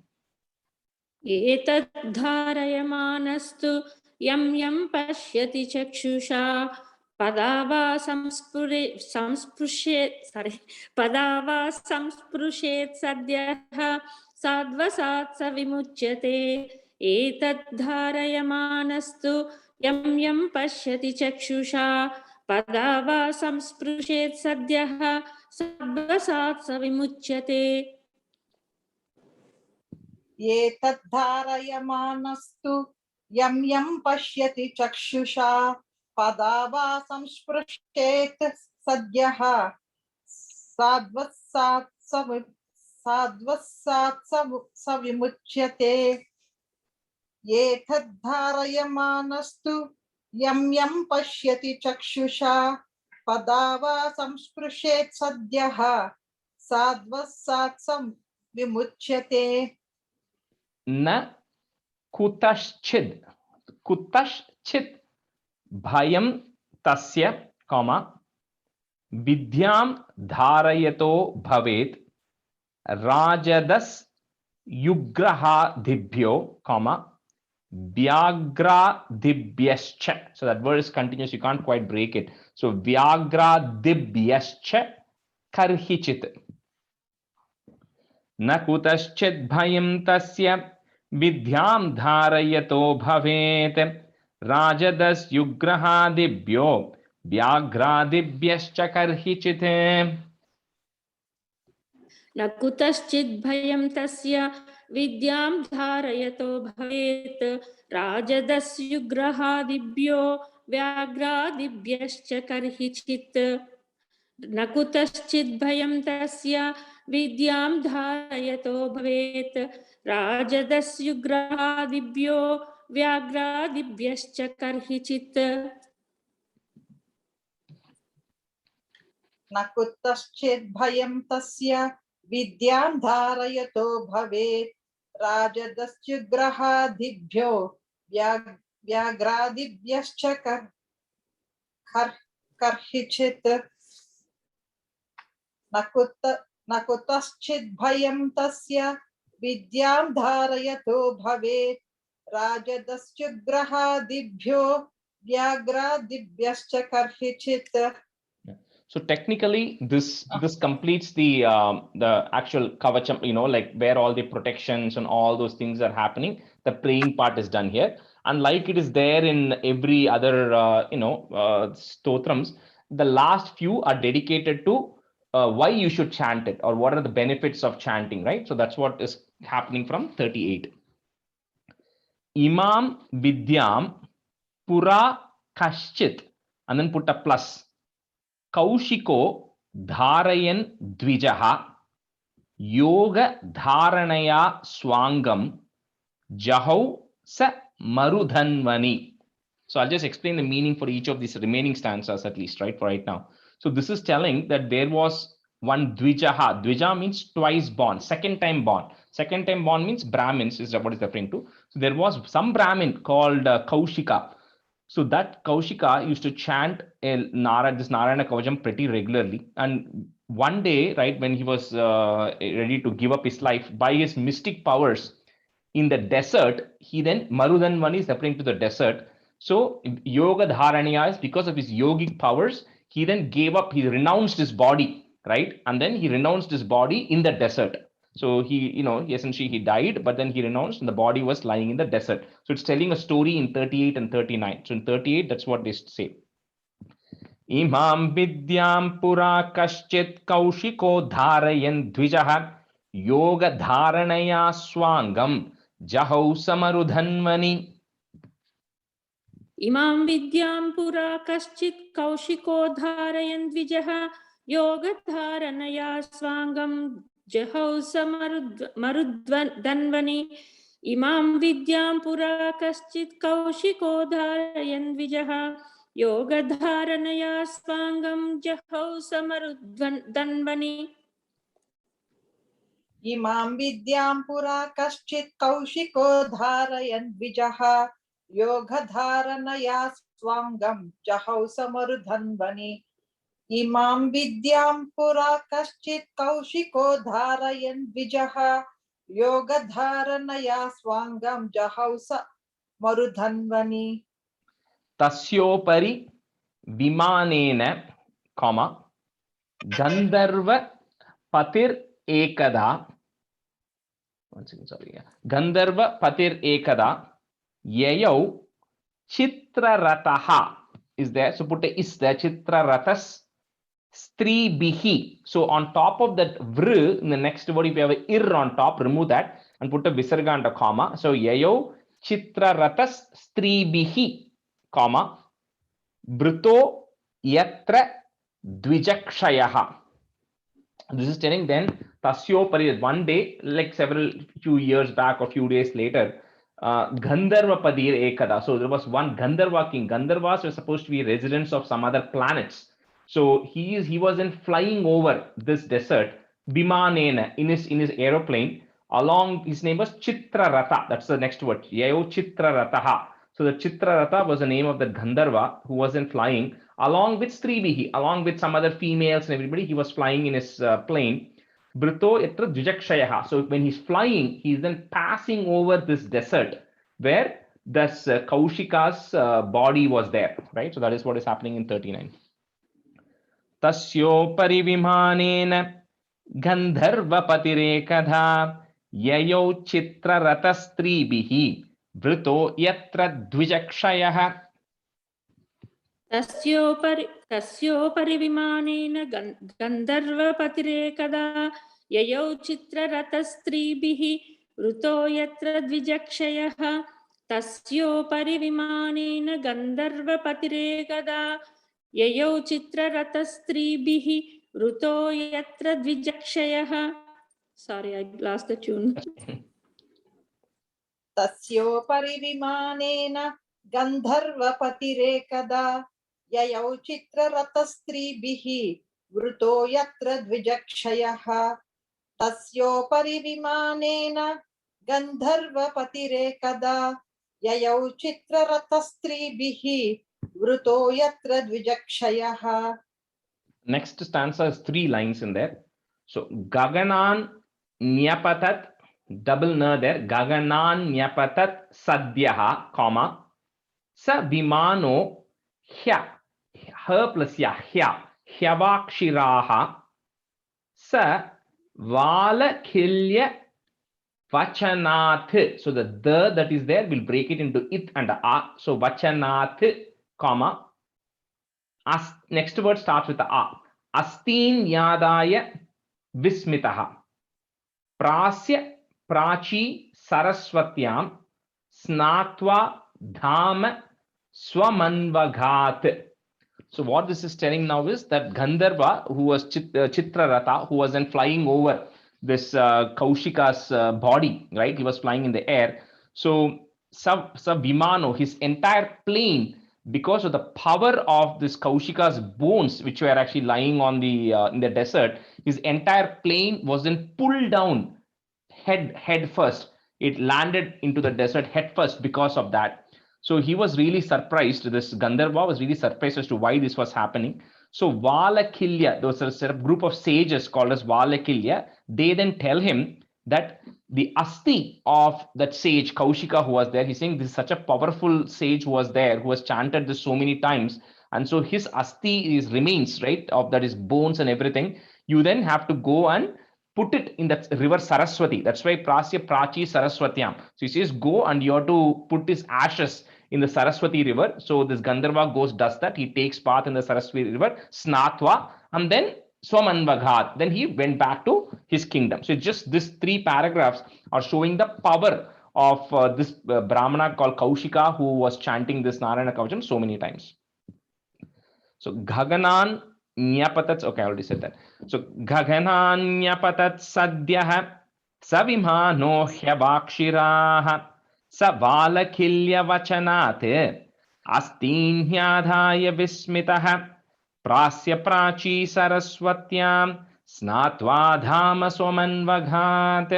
एतद्धारयमानस्तु यं यं पश्यति चक्षुषा पदा वा संस्पृशेत् सद्यः साध्वसात् स विमुच्यते. एतद्धारयमानस्तु यं यं पश्यति चक्षुषा पदा वा संस्पृशेत् सद्यः साध्वसात् स विमुच्यते. Etadharayamanastu yam yam pashyati chakshusha padava samsprishet sadhyaha sadvasat savimuchyate. Etadharayamanastu yam yam pashyati chakshusha padava samsprishet sadhyaha sadvasat savimuchyate. Na kutaschid bhayam tasya, comma, vidyam dharayato bhavet rajadas yugraha dibhyo, comma, Vyagra dibhyascha. So that word is continuous. You can't quite break it. So Vyagra dibhyascha karhichit. Na kutaschit bhayam tasya vidyam dharayato bhavet rajadas yugrahadibhyo vyagradibhyascha karhichit. न कुतश्चित् भयं तस्य विद्यां धारयतो भवेत् राजदस्युग्रहादिभ्यो व्याघ्रादिभ्यश्च कर्हिचित् न कुतश्चित् भयं तस्य विद्यां धारयतो भवेत् राजदस्युग्रहादिभ्यो व्याघ्रादिभ्यश्च कर्हिचित् न कुतश्चित् भयं तस्य विद्यां धारयतो भवेत् राजदस्युग्रहादिभ्यो व्याघ्रादिभ्यश्च कर्हिचित् न कुतश्चित् भयं तस्य विद्यां धारयतो भवेत् राजदस्युग्रहादिभ्यो व्याघ्रादिभ्यश्च कर्हिचित्. So technically, this completes the actual kavacham, like where all the protections and all those things are happening. The praying part is done here, and like it is there in every other stotrams. The last few are dedicated to why you should chant it or what are the benefits of chanting, right? So that's what is happening from 38. Imam vidyam pura kashchit, and then put a plus. Kaushiko dharayan dvijaha yoga dharanaya swangam jahau sa marudhanvani. So I'll just explain the meaning for each of these remaining stanzas at least, right, for right now. So this is telling that there was one dvijaha. Dvija means twice born, second time born. Second time born means Brahmins is what it's referring to. So there was some Brahmin called Kaushika. So that Kaushika used to chant this Narayana Kavacham pretty regularly. And one day, right, when he was ready to give up his life by his mystic powers in the desert, he then, Marudhanvani is referring to the desert. So Yoga Dharaniya is because of his yogic powers, he then gave up, he renounced his body, right? And then he renounced his body in the desert. So he, essentially he died, but then he renounced and the body was lying in the desert. So it's telling a story in 38 and 39. So in 38, that's what they say. Imam vidyam pura kaschit kaushiko dharayan dvijaha yoga dharanaya swangam jahau samarudhanvani. इमां विद्यां पुरा कश्चित् कौशिको धारयन् द्विजः योगधारणया स्वांगं जहौ समरुद्धन्वनि. इमां विद्यां पुरा कश्चित् कौशिको धारयन् द्विजः योगधारणया स्वांगं जहौ समरुद्धन्वनि. इमां विद्यां पुरा कश्चित् कौशिको धारयन् द्विजः योगधारणया स्वांगं जहौ समरुधन्वनि. इमां विद्यां पुरा कश्चित् कौशिको धारयन् द्विजः योगधारणया स्वांगं जहौ समरुधन्वनि. Tasyopari vimanena, Gandharva patir ekada. One second, sorry. Yeah. Gandharva patir ekada. Yayau Chitrarataha is there. So put a is there. Chitraratas Stri bihi. So on top of that vr, in the next word, if you have a ir on top, remove that and put a visarga and a comma. So Yayau Chitraratas Stri bihi, comma. Bruto Yatra Dvijakshayaha. This is telling then Tasyopari, one day, like few years back or few days later, Gandharva Padir Ekada. So there was one Gandharva king. Gandharvas were supposed to be residents of some other planets. So he was then flying over this desert, Bimanena, in his aeroplane. Along, his name was Chitraratha. That's the next word. Yayo Chitrarataha. So the Chitraratha was the name of the Gandharva who was then flying along with Stribihi, along with some other females and everybody. He was flying in his plane. Brito etra Dvijakshayaha. So when he's flying, he's then passing over this desert where thus Kaushika's body was there, right? So that is what is happening in 39. Tasyopari vimanena gandharvapatireka yayau chitra ratastribihi vrito yatra dvijakshayah. तस्योपरि विमानेन गन्धर्वपतिरेकदा ययौ चित्ररथस्त्रीभिः वृतो यत्र द्विजक्षयः तस्योपरि विमानेन गन्धर्वपतिरेकदा ययौ चित्ररथस्त्रीभिः वृतो यत्र द्विजक्षयः. Sorry, I lost the tune. तस्योपरि विमानेन गन्धर्वपतिरेकदा ययौ चित्ररथस्त्रीभिः वृतो यत्र द्विजक्षयः तस्योपरि विमानेन गन्धर्वपतिरेकदा ययौ चित्ररथस्त्रीभिः वृतो यत्र द्विजक्षयः. Next stanza is 3 lines in there. So Gaganan Nyapatat, double na there, Gaganan Nyapatat Sadhyaha, comma, Sa Vimano Hya, her plus ya, Hya, Hyavakshiraha, Sa Valakilya Vachanath. So the that is there, we'll break it into it and a. So Vachanath, comma, next word starts with the a. Astin Yadaya Vismitaha. Prasya Prachi Saraswatyam Snatva Dhama Swamanvaghat. So what this is telling now is that Gandharva, who was Chitraratha, who was then flying over this Kaushika's body, right? He was flying in the air. So Vimano, his entire plane, because of the power of this Kaushika's bones, which were actually lying on the in the desert, his entire plane was then pulled down head first. It landed into the desert head first because of that. So he was really surprised. This Gandharva was really surprised as to why this was happening. So Valakilya, there was a set of group of sages called as Valakilya. They then tell him that the asti of that sage Kaushika who was there, he's saying this is such a powerful sage who was there, who has chanted this so many times, and so his asti is remains, right, of that is bones and everything. You then have to go and put it in that river Saraswati. That's why Prasya Prachi Saraswatyam. So he says go and you have to put his ashes in the Saraswati river. So this Gandharva goes, does that. He takes part in the Saraswati river, Snatva, and then Swamanvaghat. Then he went back to his kingdom. So it's just these 3 paragraphs are showing the power of this Brahmana called Kaushika, who was chanting this Narayana Kavacham so many times. So Gaganan Nyapatat, okay, I already said that. So Gaganan Nyapatat Sadhyaha Savimano Hyavakshiraha Savalakilya Vachanate Astin Hyadhaya Vismitaha Prasya Prachi Saraswatyam Snatva Dhama Swamanvaghat.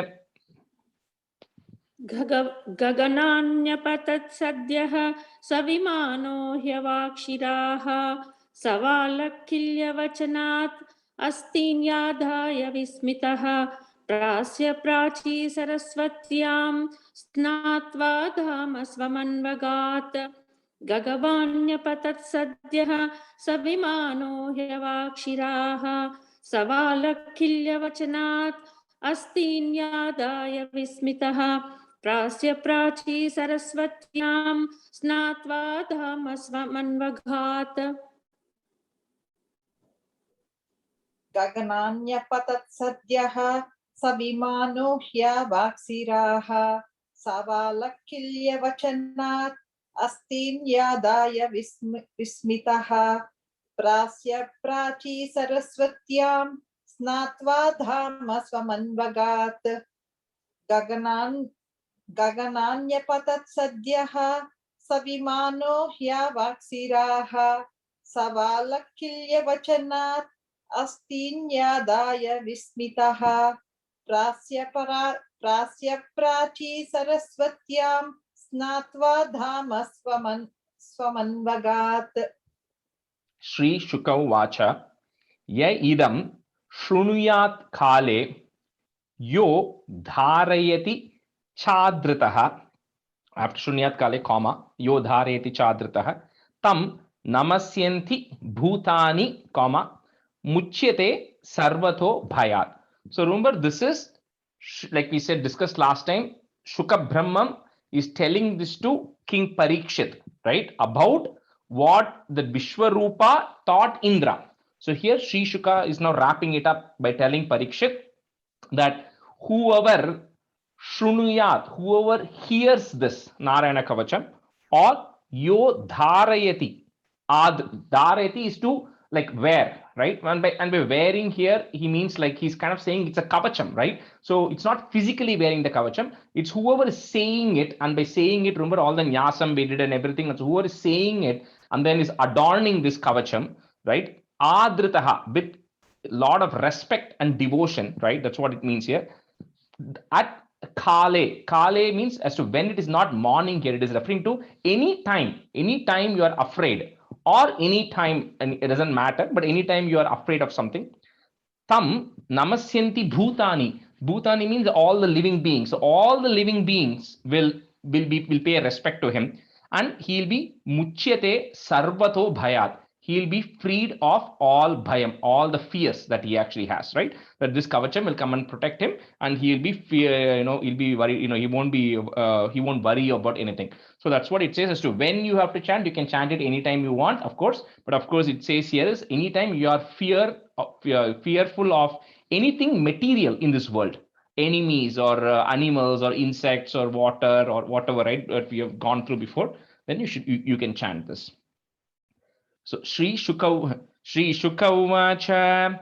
Gagananyapatat Sadhyaha Savimano Hyavakshiraha Savalakilya Vachanat Astin Yadhaya Vismitaha Prasya Prachi Saraswatyam Snatva Dhama Swamanvaghat. Gagavanyapatat Sadhyaha Savimano Hyavakshiraha Savalakilya Vachanat Astin Yadhaya Vismitaha Prasya Prachi Saraswatyam Snatva Dhama Swamanvaghat. Gagananyapatat Sadhyaha Savimano Hyavakshiraha Savalakilya Vachanat Astin Yadaya Vismitaha Prasya Prachi Saraswatyam Snatva Dhama Swamanvaghat. Gagananyapatat Sadhyaha Savimano Hyavakshiraha Savalakilya Vachanat Astin Yadaya Vismitaha Prasya Prachi Saraswatyam Snatva Dhama Swamanvaghat. Shri Shuka Vacha Ye Idam Shrunuyat Kale Yo Dharayati Chadrataha after Shunyat Kale, comma, yo dhareti chadritah, tam namasyanti bhutani, comma, muchyate sarvato bhayat. So remember, this is, like we said, discussed last time, Shuka Brahman is telling this to King Parikshit, right? About what the Vishwarupa taught Indra. So here Sri Shuka is now wrapping it up by telling Parikshit that whoever Shrunuyat, whoever hears this Narayana Kavacham, or yo dharayati, dharayati is to like wear, right? And by wearing here, he means like he's kind of saying it's a kavacham, right? So it's not physically wearing the kavacham, it's whoever is saying it, and by saying it, remember all the nyasam we did and everything, so whoever is saying it and then is adorning this kavacham, right? Adritaha, with lot of respect and devotion, right? That's what it means here. At kale means as to when it is not morning here, it is referring to any time you are afraid, or any time, and it doesn't matter, but anytime you are afraid of something. Tam namasyanti bhutani. Bhutani means all the living beings. So all the living beings will pay respect to him, and he'll be muchyate sarvato bhayat. He'll be freed of all bhayam, all the fears that he actually has, right? That this kavacham will come and protect him, and he'll be he'll be worried, he won't worry about anything. So that's what it says as to when you have to chant. You can chant it anytime you want, of course, but of course it says here is anytime you are fearful of anything material in this world, enemies or animals or insects or water or whatever, right, that we have gone through before, then you can chant this. So Sri Shuka Uvacha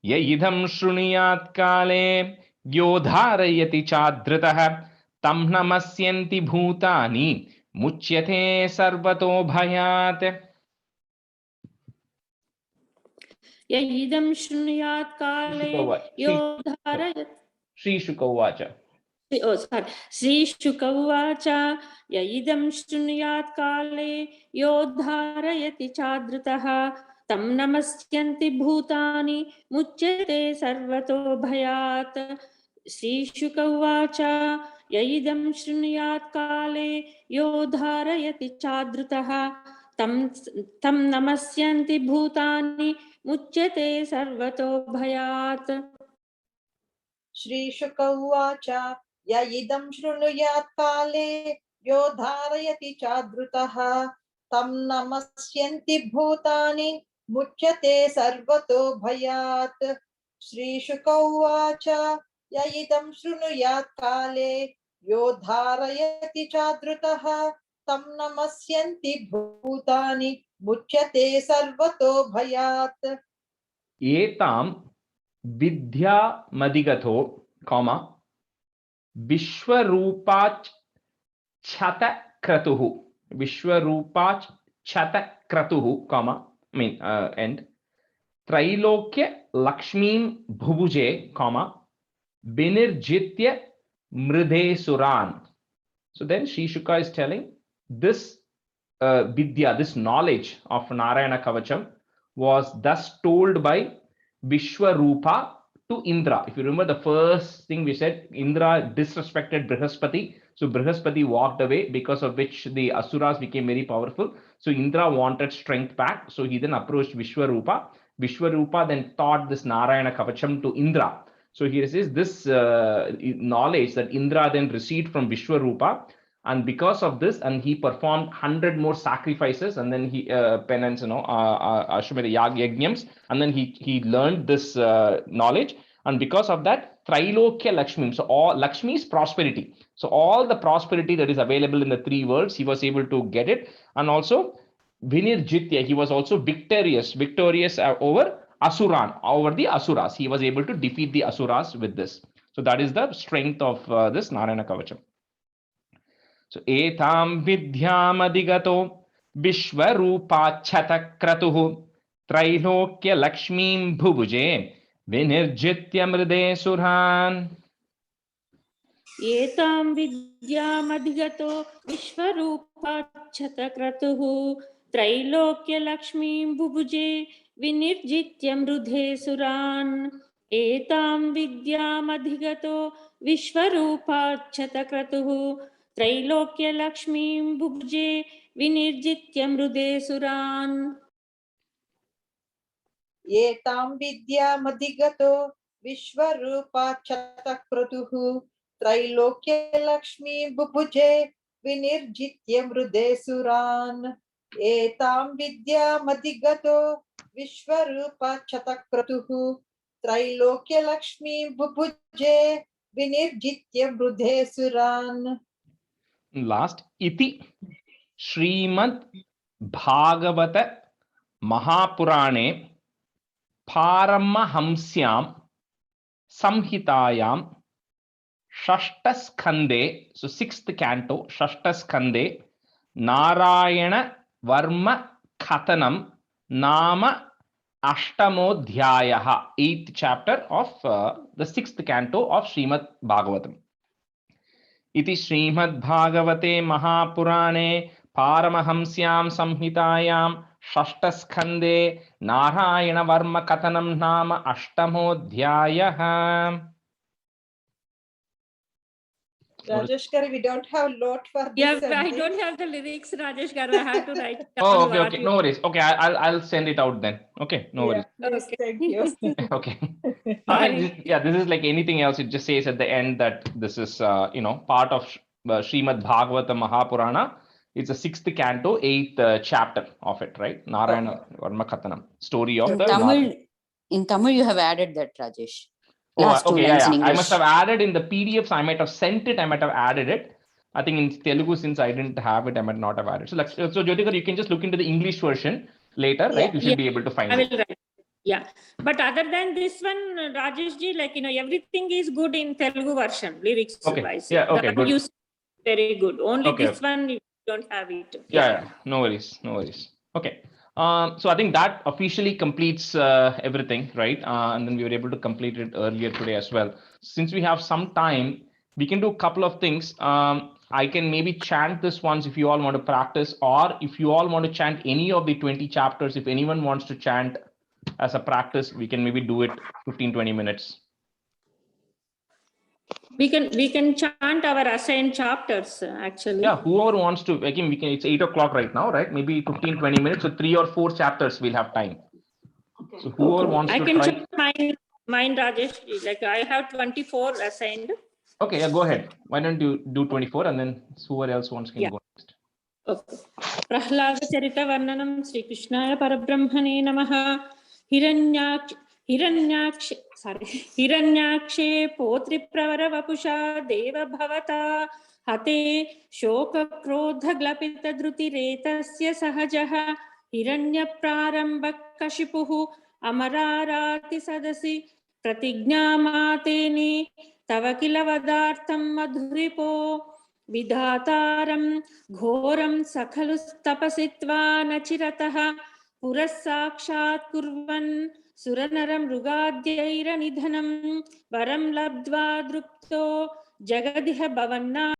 Yaidham Shruniyat Kale Yodharayati Chadritah Tam Namasyanti Bhutani Muchyate Sarvato Bhayat. Yaidam Shrunuyat Kale Yodharayati. Sri Shuka Uvacha. Oh, sorry. Sri Shuka Uvacha Yaidam Shrunuyat Kale Yodharayati Chadritah Tam Namasyanti Bhutani Muchyate Sarvato Bhayat. Sri Shuka Uvacha Yaidam Shrunuyat Kale Yodharayati Chadritah Tam Namasyanti Bhutani Muchyate Sarvato Bhayat. Shri Shuka Uvacha Ya idam shrunuyat kale yo dharayati chadrutaha tam namasyanti bhutani muchyate sarvato bhayat. Shri Shuka Uvacha Ya idam shrunuyat kale yo dharayati chadrutaha tam namasyanti bhutani muchyate sarvato bhayat. Etam vidya madigato, comma, Vishwarupach Chata Kratuhu. Vishwarupach Chata Kratuhu, comma, end. Trailokya Lakshmim Bhubuje, comma, Binirjitya Mridhe Suran. So then Sri Shuka is telling this vidya, this knowledge of Narayana Kavacham was thus told by Vishwarupa to Indra. If you remember the first thing we said, Indra disrespected Brihaspati. So Brihaspati walked away, because of which the Asuras became very powerful. So Indra wanted strength back. So he then approached Vishwarupa. Vishwarupa then taught this Narayana Kavacham to Indra. So here says this knowledge that Indra then received from Vishwarupa. And because of this, and he performed 100 more sacrifices, and then he penance, Ashwamedha Yajnams, and then he learned this knowledge. And because of that, Trailokya Lakshmi, so all Lakshmi is prosperity. So all the prosperity that is available in the three worlds, he was able to get it. And also Vinirjitya, he was also victorious over Asuran, over the Asuras. He was able to defeat the Asuras with this. So that is the strength of this Narayana Kavacham. So etam vidyam adigato vishwarupachata kratuhu trailokya lakshmim bhubuje vinirjitya mride surhan. Etam vidyam adigato vishwarupachata kratuhu trailokya lakshmim bhubuje vinirjitya mride suran. Etam vidyam adigato vishwarupachata kratuhu त्रैलोक्यलक्ष्मीं बुभुजे विनिर्जित्य मृदे सुरान् एतां विद्यामधिगतो विश्वरूपाक्षतक्रतुः त्रैलोक्यलक्ष्मी बुभुजे विनिर्जित्य मृदे सुरान् एतां विद्यामधिगतो विश्वरूपाक्षतक्रतुः त्रैलोक्यलक्ष्मी बुभुजे विनिर्जित्य मृदे सुरान् Last, iti Srimad Bhagavata Mahapurane Paramahamsyam Samhitayam Shashtaskande, so 6th canto, Shashtaskande, Narayana Varma Kathanam Nama Ashtamodhyayaha, 8th chapter of the 6th canto of Srimad Bhagavatam. इति श्रीमद् भागवते महापुराणे पारमहंस्यां संहितायां षष्ठस्कन्धे नारायण वर्म कथनं नाम अष्टमोऽध्यायः. Rajeshkari, we don't have lot for this. Yeah, I subject. don't have the lyrics, Rajesh Garu. I have to write down Oh, okay, what okay, you- no worries. Okay, I'll send it out then. Okay, no worries. Please, thank you. Okay. Yeah, this is like anything else. It just says at the end that this is, part of Srimad Bhagavata Mahapurana. It's the 6th canto, 8th chapter of it, right? Narayana Varma Kathanam, story of In the Tamil, you have added that, Rajesh. Oh, Last two okay, lines yeah, in yeah. I English. must have added in the PDFs. I might have sent it. I might have added it. I think in Telugu, since I didn't have it, I might not have added. So, so Jyotikar, you can just look into the English version later, right? You should be able to find I it. will write. Yeah, but other than this one, Rajesh ji, like, everything is good in Telugu version, lyrics Okay. wise. Yeah, okay, That good. you said very good. Only Okay, this one, you don't have it. Yeah, no worries, no worries. Okay. So I think that officially completes everything, right? And then we were able to complete it earlier today as well. Since we have some time, we can do a couple of things. I can maybe chant this once if you all want to practice, or if you all want to chant any of the 20 chapters, if anyone wants to chant as a practice, we can maybe do it 15-20 minutes. We can chant our assigned chapters, actually. Yeah, whoever wants to, again, we can, it's 8 o'clock right now, right? Maybe 15-20 minutes. So 3 or 4 chapters we'll have time. So whoever wants I to can try. chant mine, Rajesh ji. Like, I have 24 assigned. Okay, yeah, go ahead. Why don't you do 24 and then whoever else wants can go next. Okay. Prahlada Charita Varnanam Sri Krishnaya Parabrahmane Namaha Hiranyakshe Potri Pravara Vapusha Deva Bhavata Hate Shoka Krodha Glapita Druti Retasya Sahajaha Hiranya Prarambha Kashipuhu Amararati Sadasi Pratignamateni Tavakila Vadartham Madhuripo Vidhataram Ghoram Sakhalustapasitva Nachiratah Purasakshat Kurvan Suranaram Rugadyaira Nidhanam Varam Labdva Drupto Jagadiha Bhavanna